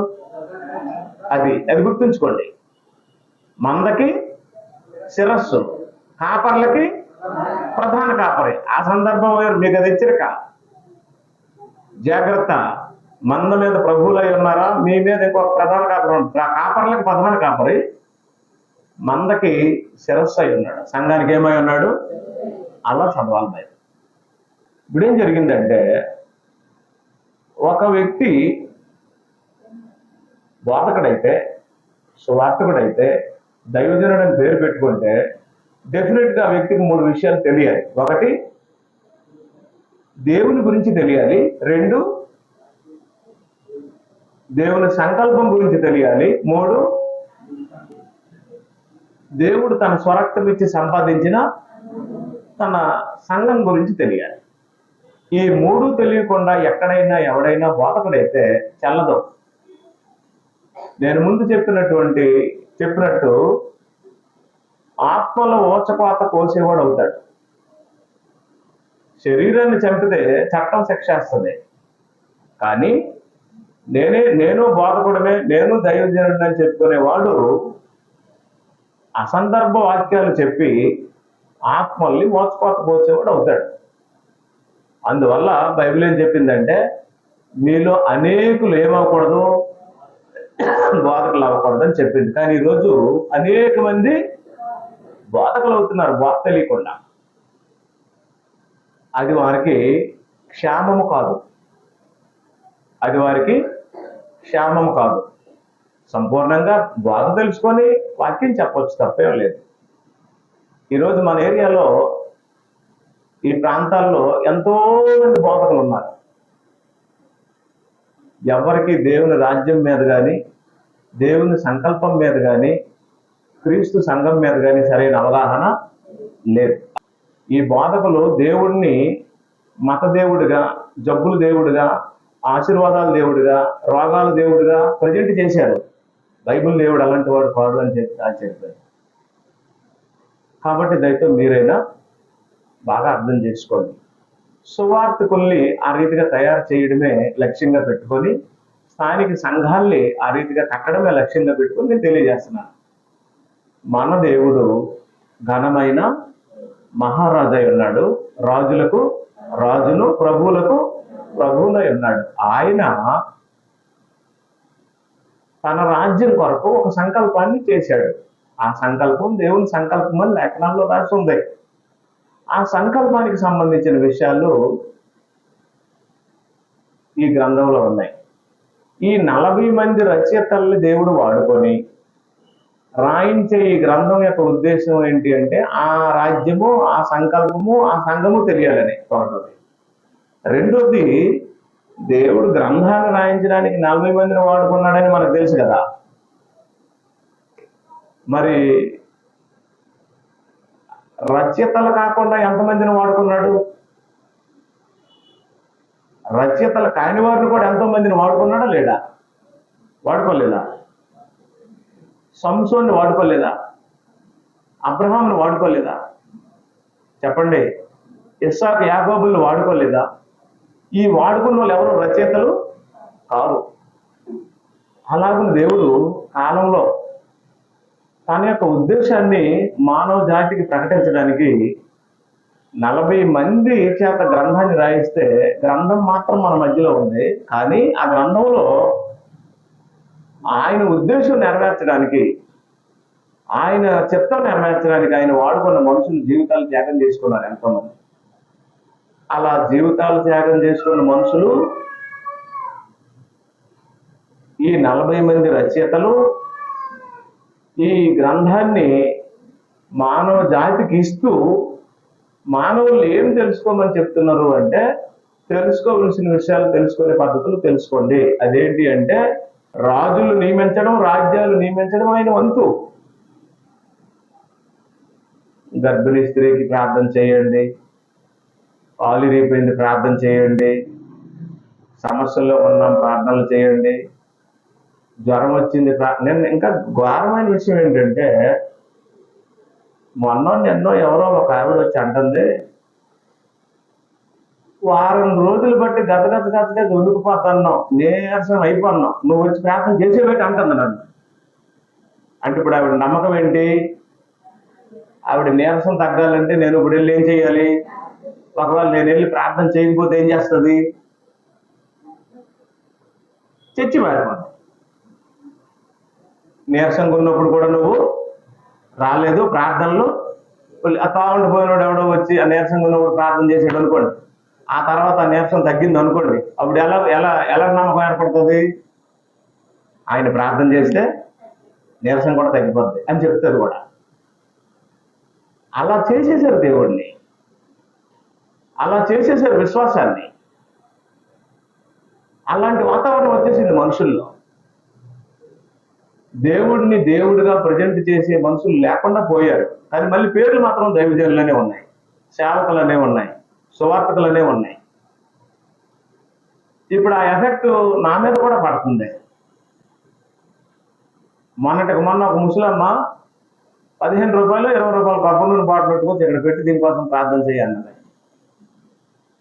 అది గుర్తుంచుకోండి. మందకి శిరస్సు, కాపర్లకి ప్రధాన కాపరి. ఆ సందర్భం మీకు అది హెచ్చరిక. జాగ్రత్త. మంద మీద ప్రభువులై ఉన్నారా? మీ మీద ఇంకొక ప్రధాన కాపరి. కాపర్లకి ప్రధాన కాపరి, మందకి శిరస్సు అయి ఉన్నాడు. సంఘానికి ఏమై ఉన్నాడు? అలా చదవాలి. ఇప్పుడు ఏం జరిగిందంటే, ఒక వ్యక్తి బోధకుడైతే, సువార్తకుడైతే, దైవజనుడు అని పేరు పెట్టుకుంటే డెఫినెట్గా ఆ వ్యక్తికి 3 విషయాలు తెలియాలి. 1, దేవుని గురించి తెలియాలి. 2, దేవుని సంకల్పం గురించి తెలియాలి. 3, దేవుడు తన స్వరక్తం ఇచ్చి సంపాదించిన తన సంఘం గురించి తెలియాలి. ఈ 3 తెలియకుండా ఎక్కడైనా ఎవడైనా బోధకుడైతే చెల్లదు. నేను ముందు చెప్పినట్టు ఆత్మలో ఓచపాత కోసేవాడు అవుతాడు. శరీరాన్ని చంపితే చట్టం శిక్షేస్తుంది. కానీ నేను బోధకుడమే, నేను దైవజనుడిని అని చెప్పుకునేవాడు అసందర్భ వాక్యాలు చెప్పి ఆత్మల్ని మోసపాత కోసేవాడు అవుతాడు. అందువల్ల బైబిల్ ఏం చెప్పిందంటే, మీలో అనేకులు ఏమవకూడదు? బోధకులు అవ్వకూడదు అని చెప్పింది. కానీ ఈరోజు అనేక మంది బోధకులు అవుతున్నారు బోధ తెలియకుండా. అది వారికి క్షేమము కాదు. సంపూర్ణంగా బోధ తెలుసుకొని వాక్యం చెప్పొచ్చు, తప్పేం లేదు. ఈరోజు మన ఏరియాలో, ఈ ప్రాంతాల్లో ఎంతో మంది బోధకులు ఉన్నారు. ఎవరికి దేవుని రాజ్యం మీద కానీ, దేవుని సంకల్పం మీద కానీ క్రీస్తు సంఘం మీద కానీ సరైన అవగాహన లేదు. ఈ బోధకులు దేవుణ్ణి మత దేవుడిగా, జబ్బుల దేవుడిగా, ఆశీర్వాదాల దేవుడిగా, రోగాల దేవుడిగా ప్రజెంట్ చేశారు. బైబిల్ దేవుడు అలాంటి వాడు కాదు అని చెప్పి ఆశ్చర్యపోయారు. కాబట్టి దయతో మీరైనా బాగా అర్థం చేసుకోండి. సువార్థికుల్ని ఆ రీతిగా తయారు చేయడమే లక్ష్యంగా పెట్టుకొని, స్థానిక సంఘాల్ని ఆ రీతిగా కట్టడమే లక్ష్యంగా పెట్టుకొని నేను తెలియజేస్తున్నాను. మన దేవుడు ఘనమైన మహారాజై ఉన్నాడు, రాజులకు రాజును, ప్రభువులకు ప్రభువునై ఉన్నాడు. ఆయన తన రాజ్యం కొరకు ఒక సంకల్పాన్ని చేశాడు. ఆ సంకల్పం దేవుని సంకల్పం అని లేఖనాల్లో రాసి ఉంది. ఆ సంకల్పానికి సంబంధించిన విషయాలు ఈ గ్రంథంలో ఉన్నాయి. ఈ 40 మంది రచయితల్ని దేవుడు వాడుకొని రాయించే ఈ గ్రంథం యొక్క ఉద్దేశం ఏంటి అంటే, ఆ రాజ్యము, ఆ సంకల్పము, ఆ సంఘము తెలియాలని. ఒకటోది. రెండోది, దేవుడు గ్రంథాన్ని రాయించడానికి 40 మందిని వాడుకున్నాడని మనకు తెలుసు కదా. మరి రచయితలు కాకుండా ఎంతమందిని వాడుకున్నాడు? రచయితలు కాని వారిని కూడా ఎంతో మందిని వాడుకున్నాడా లేడా? వాడుకోలేదా? సంసోన్ని వాడుకోలేదా? అబ్రహాంను వాడుకోలేదా? చెప్పండి. ఇస్సాకు, యాకోబుల్ని వాడుకోలేదా? ఈ వాడుకున్న వాళ్ళు ఎవరు? రచయితలు కాదు. అలాగే దేవుడు కాలంలో తన యొక్క ఉద్దేశాన్ని మానవ జాతికి ప్రకటించడానికి 40 మంది చేత గ్రంథాన్ని రాయిస్తే, గ్రంథం మాత్రం మన మధ్యలో ఉంది. కానీ ఆ గ్రంథంలో ఆయన ఉద్దేశం నెరవేర్చడానికి, ఆయన చిత్తం నెరవేర్చడానికి ఆయన వాడుకున్న మనుషులు జీవితాలు త్యాగం చేసుకున్నారు ఎంతోమంది. అలా జీవితాలు త్యాగం చేసుకున్న మనుషులు ఈ 40 మంది రచయితలు ఈ గ్రంథాన్ని మానవ జాతికి ఇస్తూ, మానవులు ఏం తెలుసుకోమని చెప్తున్నారు అంటే, తెలుసుకోవలసిన విషయాలు తెలుసుకునే పద్ధతులు తెలుసుకోండి. అదేంటి అంటే, రాజులు నియమించడం, రాజ్యాలు నియమించడం ఆయన వంతు. గర్భిణీ స్త్రీకి ప్రార్థన చేయండి, కాలు రేపోయింది ప్రార్థన చేయండి, సమస్యల్లో ఉన్నాం ప్రార్థనలు చేయండి, జ్వరం వచ్చింది నేను ఇంకా ఘోరమైన విషయం ఏంటంటే, నిన్నో ఎవరో ఒక ఆవిడ వచ్చి అంటుంది, వారం రోజులు బట్టి గతగతగా వణుకుపోతున్నావు, నీరసం అయిపోన్నావు, నువ్వు వచ్చి ప్రార్థన చేసేబెట్టి అంటుంది నన్ను. అంటే ఇప్పుడు ఆవిడ నమ్మకం ఏంటి? ఆవిడ నీరసం తగ్గాలంటే నేను ఇప్పుడు వెళ్ళి ఏం చేయాలి? ఒకవేళ నేను వెళ్ళి ప్రార్థన చేయకపోతే ఏం చేస్తుంది? చచ్చి మారిపోతుంది. నీరసంగా ఉన్నప్పుడు కూడా నువ్వు రాలేదు ప్రార్థనలు, అకౌంట్ పోయినోడు ఎవడో వచ్చి ఆ నీరసంగా ఉన్నప్పుడు ప్రార్థన చేసాడు అనుకోండి, ఆ తర్వాత ఆ నీరసం తగ్గింది అనుకోండి, అప్పుడు ఎలా ఎలా ఎలా నమ్మకం ఏర్పడుతుంది? ఆయన ప్రార్థన చేస్తే నీరసం కూడా తగ్గిపోద్ది అని చెప్తారు కూడా. అలా చేసేసారు దేవుడిని, అలా చేసేసారు విశ్వాసాన్ని. అలాంటి వాతావరణం వచ్చేసింది మనుషుల్లో. దేవుడిని దేవుడిగా ప్రజెంట్ చేసే మనుషులు లేకుండా పోయారు. కానీ మళ్ళీ పేర్లు మాత్రం దైవజనులనే ఉన్నాయి, సేవకులనే ఉన్నాయి, సువార్తకులనే ఉన్నాయి. ఇప్పుడు ఆ ఎఫెక్ట్ నా మీద కూడా పడుతుంది. మొన్నటికి మొన్న ఒక ముసలమ్మ 15 రూపాయలు 20 రూపాయలు కొబ్బరి నూనె బాటిల్ పెట్టుకొని ఇక్కడ పెట్టి దీనికోసం ప్రార్థన చేయాలన్నది.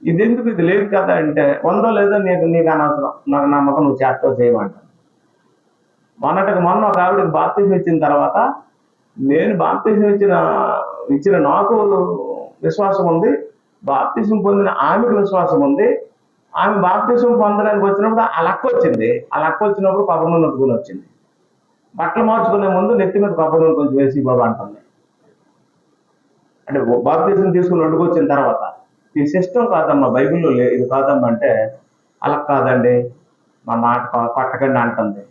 ఇది ఎందుకు? ఇది లేదు కదా అంటే, ఉందో లేదో నీకు అనవసరం, నాకు నమ్మకం, నువ్వు చేస్తావు చేయమంట. మొన్నటికి మొన్న ఒక ఆవిడకి బాప్తిజం ఇచ్చిన తర్వాత, నేను బాప్తిజం ఇచ్చిన నాకు విశ్వాసం ఉంది, బాప్తిజం పొందిన ఆమెకు విశ్వాసం ఉంది. ఆమె బాప్తిజం పొందడానికి వచ్చినప్పుడు ఆ లక్క వచ్చింది. ఆ లక్క వచ్చినప్పుడు కొబ్బరి నూనె నొట్టుకుని వచ్చింది. బట్టలు మార్చుకునే ముందు నెత్తి మీద కొబ్బరి నూనె కొంచెం వేసి బాబు అంటుంది. అంటే బాప్తిజం తీసుకుని వండుకొచ్చిన తర్వాత, ఈ సిస్టమ్ కాదమ్మా, బైబిల్లో ఇది కాదమ్మా అంటే, అలా కాదండి, మా మాట పట్టకండి అంటుంది.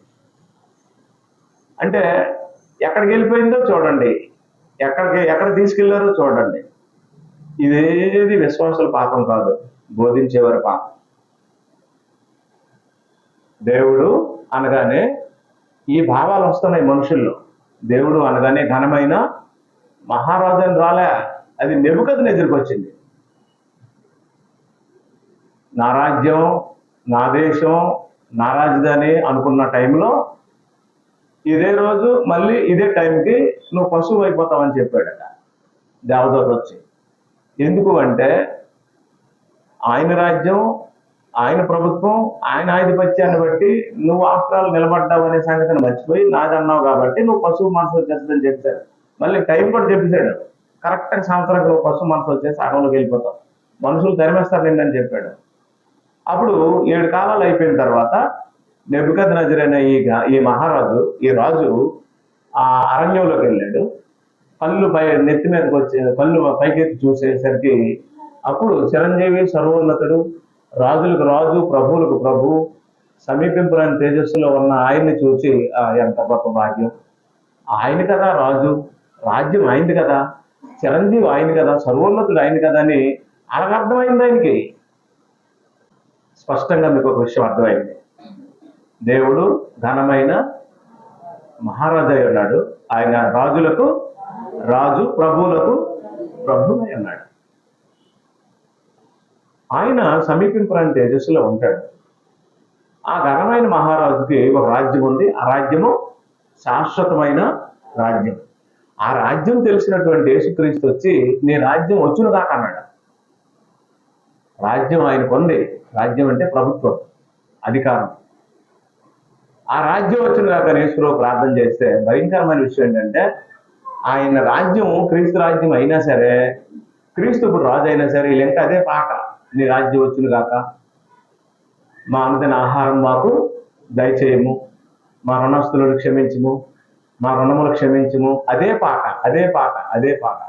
అంటే ఎక్కడికి వెళ్ళిపోయిందో చూడండి, ఎక్కడ తీసుకెళ్లారో చూడండి. ఇదేది విశ్వాసుల పాపం కాదు, బోధించేవారి పాపం. దేవుడు అనగానే ఈ భావాలు వస్తున్నాయి మనుషుల్లో. దేవుడు అనగానే ఘనమైన మహారాజు అని రాలే, అది నెబుకద్నెజరుకు వచ్చింది. నా రాజ్యం, నా దేశం, నా రాజధాని అనుకున్న టైంలో ఇదే రోజు మళ్ళీ ఇదే టైంకి నువ్వు పశువు అయిపోతావని చెప్పాడట దేవదూత వచ్చి. ఎందుకు అంటే ఆయన రాజ్యం, ఆయన ప్రభుత్వం, ఆయన ఆధిపత్యాన్ని బట్టి నువ్వు ఆఫ్టర్ నిలబడ్డావు అనే సంగతిని మర్చిపోయి నాదన్నావు కాబట్టి నువ్వు పశువు మనసు వచ్చేస్తుందని చెప్పాడు. మళ్ళీ టైం కూడా చెప్పేశాడు, కరెక్ట్గా సంవత్సరానికి నువ్వు పశువు మనసు వచ్చేసి అడవులోకి వెళ్ళిపోతావు, మనుషులు తరిమేస్తారు నిన్నని చెప్పాడు. అప్పుడు 7 కాలాలు అయిపోయిన తర్వాత నెబుకద్నెజరైన ఈ మహారాజు, ఈ రాజు ఆ అరణ్యంలోకి వెళ్ళాడు. కళ్ళు నెత్తి మీదకి వచ్చే కళ్ళు పైకెత్తి చూసేసరికి అప్పుడు చిరంజీవి సర్వోన్నతుడు, రాజులకు రాజు, ప్రభువులకు ప్రభు, సమీపింపురాని తేజస్సులో ఉన్న ఆయన్ని చూసి ఎంత గొప్ప భాగ్యం, ఆయన కదా రాజు, రాజ్యం ఆయనది కదా, చిరంజీవి ఆయన కదా, సర్వోన్నతుడు ఆయన కదా అని అలాగర్థమైంది ఆయనకి. స్పష్టంగా మీకు ఒక విషయం అర్థమైంది, దేవుడు ఘనమైన మహారాజు అయి ఉన్నాడు, ఆయన రాజులకు రాజు, ప్రభువులకు ప్రభు అయి ఉన్నాడు. ఆయన సమీపింపురాని తేజస్సులో ఉంటాడు. ఆ ఘనమైన మహారాజుకి ఒక రాజ్యం ఉంది, ఆ రాజ్యము శాశ్వతమైన రాజ్యం. ఆ రాజ్యం తెలిసినటువంటి యేసుక్రీస్తు వచ్చి నీ రాజ్యం వచ్చును కాక అన్నాడు. రాజ్యం ఆయనకు ఉంది, రాజ్యం అంటే ప్రభుత్వం, అధికారం. ఆ రాజ్యం వచ్చిన కాక యేసుప్రభువు ప్రార్థన చేస్తే భయంకరమైన విషయం ఏంటంటే ఆయన రాజ్యం క్రీస్తు రాజ్యం అయినా సరే, క్రీస్తు ఇప్పుడు రాజు అయినా సరే, వీళ్ళంటే అదే పాట, నీ రాజ్యం వచ్చిన కాక, మా అనుదిన ఆహారం మాకు దయచేయము, మా రుణస్తులను క్షమించము, మా రుణములు క్షమించము, అదే పాట, అదే పాట, అదే పాట.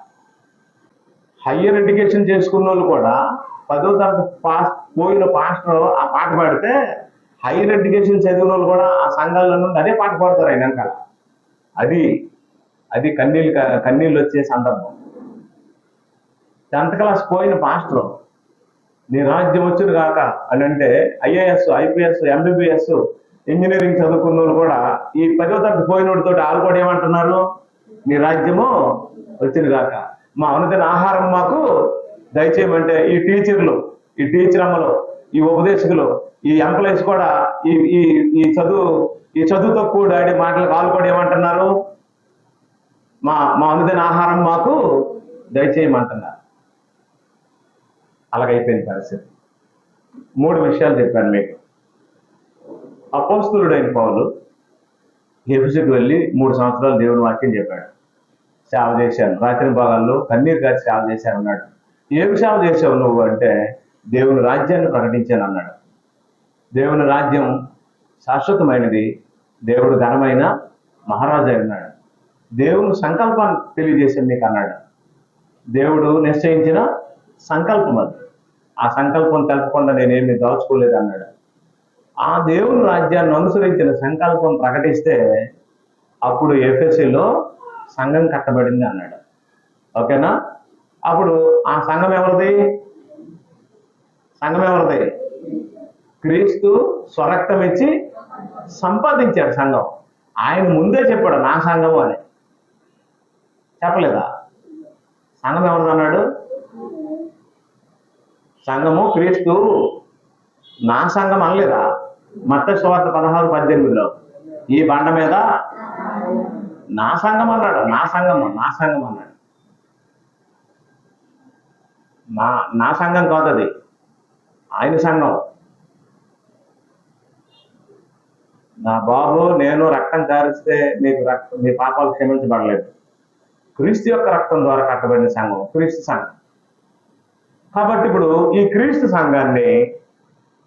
హయ్యర్ ఎడ్యుకేషన్ చేసుకున్న వాళ్ళు కూడా 10వ తరగతి పోయిన పాస్టర్ ఆ పాట పాడితే హైయర్ ఎడ్యుకేషన్ చదివిన వాళ్ళు కూడా ఆ సంఘాల్లో నుండి అదే పాట పాడతారు ఆయన వెనకాల. అది కన్నీళ్ళు వచ్చే సందర్భం. 10th క్లాస్ పోయిన పాస్టర్ నీ రాజ్యం వచ్చును కాక అని అంటే ఐఏఎస్, ఐపీఎస్, ఎంబీబీఎస్, ఇంజనీరింగ్ చదువుకున్న వాళ్ళు కూడా ఈ 10వ తరగతి పోయినోడితో వాళ్ళు కూడా ఏమంటున్నారు, నీ రాజ్యము వచ్చును కాక, మా అనుదిన ఆహారం మాకు దయచేయమంటే ఈ టీచర్లు, ఈ టీచర్ అమ్మలు, ఈ ఉపదేశకులు, ఈ ఎంప్లాయీస్ కూడా ఈ చదువుతో కూడాడి మాటలకు వాళ్ళు కూడా ఏమంటున్నారు, మా అనుదిన ఆహారం మాకు దయచేయమంటున్నారు. అలాగైపోయింది పరిస్థితి. 3 విషయాలు చెప్పాను మీకు. అపోస్తలుడైన పౌలు ఎఫెసుకు వెళ్ళి 3 సంవత్సరాలు దేవుని వాక్యం చెప్పాడు, సేవ చేశాను, రాత్రి భాగాల్లో కన్నీరు కాచి సేవ చేశాను అన్నాడు. ఏమి సేవ చేసావు నువ్వు అంటే దేవుని రాజ్యాన్ని ప్రకటించాను అన్నాడు. దేవుని రాజ్యం శాశ్వతమైనది, దేవుడు ఘనమైన మహారాజు అయి ఉన్నాడు, దేవుని సంకల్పాన్ని తెలియజేశాను మీకు అన్నాడు. దేవుడు నిశ్చయించిన సంకల్పం అది, ఆ సంకల్పం తెలపకుండా నేనేమి దాచుకోలేదు అన్నాడు. ఆ దేవుని రాజ్యాన్ని అనుసరించిన సంకల్పం ప్రకటిస్తే అప్పుడు ఎఫెసీలో సంఘం కట్టబడింది అన్నాడు. ఓకేనా? అప్పుడు ఆ సంఘం ఎవరిది? క్రీస్తు స్వరక్తం ఇచ్చి సంపాదించాడు సంఘం. ఆయన ముందే చెప్పాడు నా సంఘము అని, చెప్పలేదా? సంఘం ఎవరిదన్నాడు? సంఘము క్రీస్తు నా సంఘం అనలేదా? మత్తయి సువార్త 16:18 ఈ బండ మీద నా సంఘం అన్నాడు. నా సంఘం అన్నాడు. నా సంఘం కాదు, అది ఆయన సంఘం. నా బాబు నేను రక్తం కారిస్తే మీ పాపాలు క్షమించబడలేదు. క్రీస్తు యొక్క రక్తం ద్వారా కట్టబడిన సంఘం క్రీస్తు సంఘం. కాబట్టి ఇప్పుడు ఈ క్రీస్తు సంఘాన్ని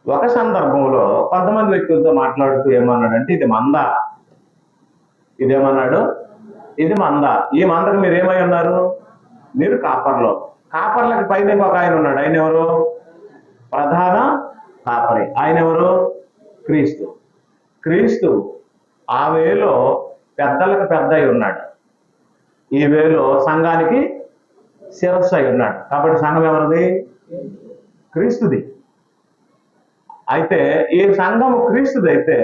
ఒక సందర్భంలో కొంతమంది వ్యక్తులతో మాట్లాడుతూ ఏమన్నాడంటే ఇది మంద. ఇదేమన్నాడు? ఇది మంద. ఈ మందకు మీరు ఏమై ఉన్నారు? మీరు కాపర్లకి పైన ఒక ఆయన ఉన్నాడు. ఆయన ఎవరు? ప్రధాన కాపరి. ఆయన ఎవరు? క్రీస్తు ఆ వేలో పెద్దలకు పెద్ద అయి ఉన్నాడు, ఈ వేలో సంఘానికి శిరస్సు అయి ఉన్నాడు. కాబట్టి సంఘం ఎవరిది? క్రీస్తుది. అయితే ఈ సంఘము క్రీస్తుది అయితే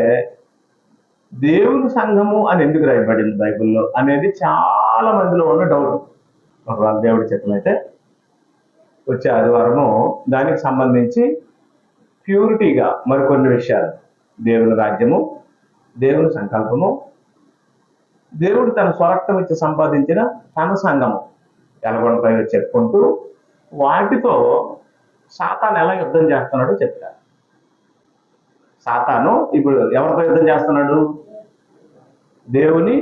దేవుని సంఘము అని ఎందుకు రాయబడింది బైబిల్లో అనేది చాలా మందిలో ఉన్న డౌట్. ఒకవేళ దేవుడి చిత్తమైతే వచ్చే ఆదివారము దానికి సంబంధించి ప్యూరిటీగా మరికొన్ని విషయాలు, దేవుని రాజ్యము, దేవుని సంకల్పము, దేవుడు తన స్వరక్తం ఇచ్చి సంపాదించిన తన సంఘము ఎలగొండపై చెప్పుకుంటూ వాటితో సాతాను ఎలా యుద్ధం చేస్తున్నాడో చెప్తారు. సాతాను ఇప్పుడు ఎవరితో యుద్ధం చేస్తున్నాడు? దేవుని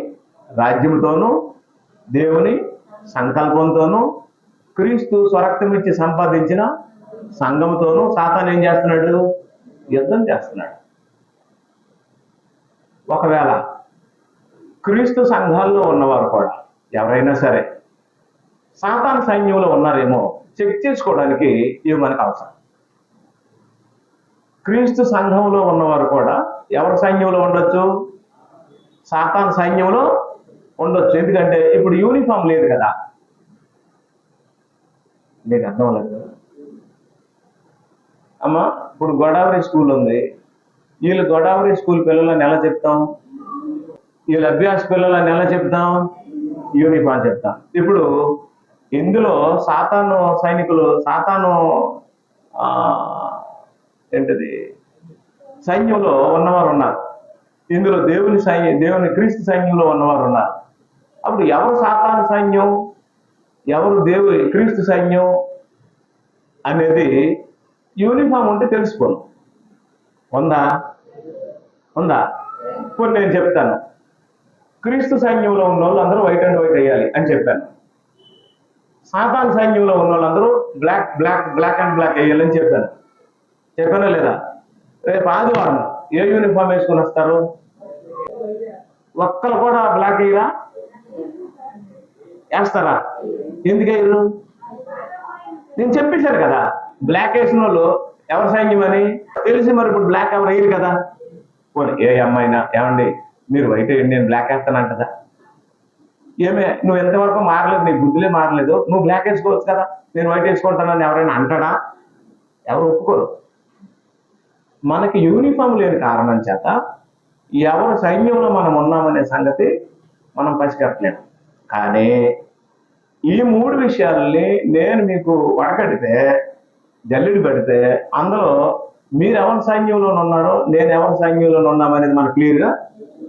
రాజ్యంతోనూ, దేవుని సంకల్పంతోనూ, క్రీస్తు స్వరక్తం ఇచ్చి సంపాదించిన సంఘంతోనూ సాతాను ఏం చేస్తున్నాడు? యుద్ధం చేస్తున్నాడు. ఒకవేళ క్రీస్తు సంఘాల్లో ఉన్నవారు కూడా ఎవరైనా సరే సాతాను సైన్యంలో ఉన్నారేమో చెక్ చేసుకోవడానికి ఇవి మనకు అవసరం. క్రీస్తు సంఘంలో ఉన్నవారు కూడా ఎవరి సైన్యంలో ఉండొచ్చు? సాతాను సైన్యంలో ఉండొచ్చు. ఎందుకంటే ఇప్పుడు యూనిఫామ్ లేదు కదా. మీకు అర్థం లేదు అమ్మా. ఇప్పుడు గోదావరి స్కూల్ ఉంది. వీళ్ళు గోదావరి స్కూల్ పిల్లలని ఎలా చెప్తాం? వీళ్ళు అభ్యాస పిల్లలని ఎలా చెప్తాం? యూనిఫామ్ చెప్తాం. ఇప్పుడు ఇందులో సాతాను సైనికులు, సాతాను ఏంటది సైన్యంలో ఉన్నవారు ఉన్నారు. ఇందులో దేవుని క్రీస్తు సైన్యంలో ఉన్నవారు ఉన్నారు. అప్పుడు ఎవరు సాతాను సైన్యం, ఎవరు క్రీస్తు సైన్యం అనేది యూనిఫామ్ ఉంటే తెలుసుకోను. ఉందా? ఇప్పుడు నేను చెప్తాను, క్రీస్తు సైన్యంలో ఉన్న వాళ్ళు అందరూ వైట్ అండ్ వైట్ వేయాలి అని చెప్పాను. సాతాను సైన్యంలో ఉన్న వాళ్ళందరూ బ్లాక్ అండ్ బ్లాక్ వేయాలని చెప్పానా లేదా? రేపు ఆదివారం ఏ యూనిఫామ్ వేసుకొని వస్తారు? ఒక్కరు కూడా బ్లాక్ వేయరా? వేస్తారా? ఎందుకు వేయరు? నేను చెప్పేశాను కదా, బ్లాక్ వేసిన వాళ్ళు ఎవరి సైన్యం అని తెలిసి మరి ఇప్పుడు బ్లాక్ ఎవరు వేయరు కదా. పోనీ ఏ అమ్మాయినా ఏమండి మీరు వైట్ వేయండి, నేను బ్లాక్ వేస్తాను కదా. ఏమే నువ్వు ఎంతవరకు మారలేదు, నీ బుద్ధులే మారలేదు, నువ్వు బ్లాక్ వేసుకోవచ్చు కదా, నేను వైట్ వేసుకుంటానని ఎవరైనా అంటాడా? ఎవరు ఒప్పుకోరు. మనకి యూనిఫామ్ లేని కారణం చేత ఎవరు సైన్యంలో మనం ఉన్నామనే సంగతి మనం పసిగట్టలేము. కానీ ఈ 3 విషయాలని నేను మీకు వడకడితే, జల్లెడి పెడితే అందులో మీరు ఎవరి సైన్యంలో ఉన్నారో నేను ఎవరి సైన్యంలో ఉన్నామనేది మనకు క్లియర్గా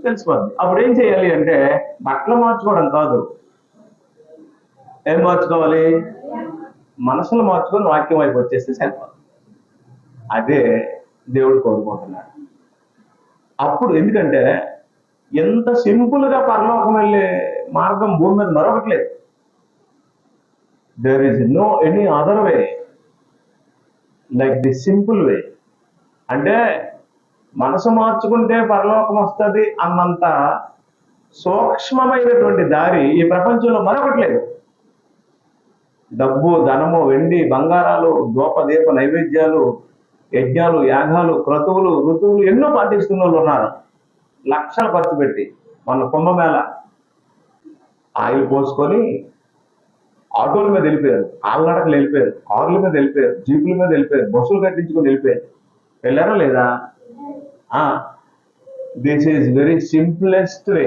తెలిసిపోద్ది. అప్పుడు ఏం చేయాలి అంటే బట్టలు మార్చుకోవడం కాదు, ఏం మార్చుకోవాలి? మనసులు మార్చుకొని వాక్యం వైపు వచ్చేస్తే సరిపోదు. అదే దేవుడు కోరుకుంటున్నాడు. అప్పుడు ఎందుకంటే ఎంత సింపుల్గా పరలోకం వెళ్ళే మార్గం భూమి మీద మరొకటి లేదు. There is no any other way like the simple way. అంటే మనసు మార్చుకుంటే పరలోకం వస్తుంది అన్నంత సూక్ష్మమైనటువంటి దారి ఈ ప్రపంచంలో మరొకటి లేదు. డబ్బు, ధనము, వెండి, బంగారాలు, దీప నైవేద్యాలు, యజ్ఞాలు, యాగాలు, క్రతువులు, ఋతువులు ఎన్నో పాటిస్తున్న వాళ్ళు ఉన్నారు. లక్షలు ఖర్చు పెట్టి మన కుంభమేళ ఆయిల్ పోసుకొని ఆటోల మీద వెళ్ళిపోయారు, కాళ్ళనడకలు వెళ్ళిపోయారు, కార్ల మీద వెళ్ళిపోయారు, జీపుల మీద వెళ్ళిపోయారు, బస్సులు కట్టించుకొని వెళ్ళిపోయారు. వెళ్ళారా లేదా? దిస్ ఈజ్ వెరీ సింప్లెస్ట్ వే.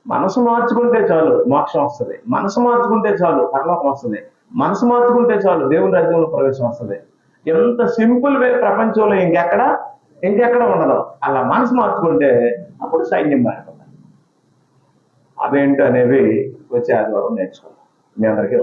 మనసు మార్చుకుంటే చాలు మోక్షం వస్తుంది, మనసు మార్చుకుంటే చాలు పరలోకం వస్తుంది, మనసు మార్చుకుంటే చాలు దేవుని రాజ్యంలో ప్రవేశం వస్తుంది. ఎంత సింపుల్ వే ప్రపంచంలో ఇంకెక్కడ ఉండదు. అలా మనసు మార్చుకుంటే అప్పుడు సైన్యం మారిపోతుంది. అవేంటో అనేవి వచ్చే ఆదివారం నేర్చుకుందాం. మీ అందరికీ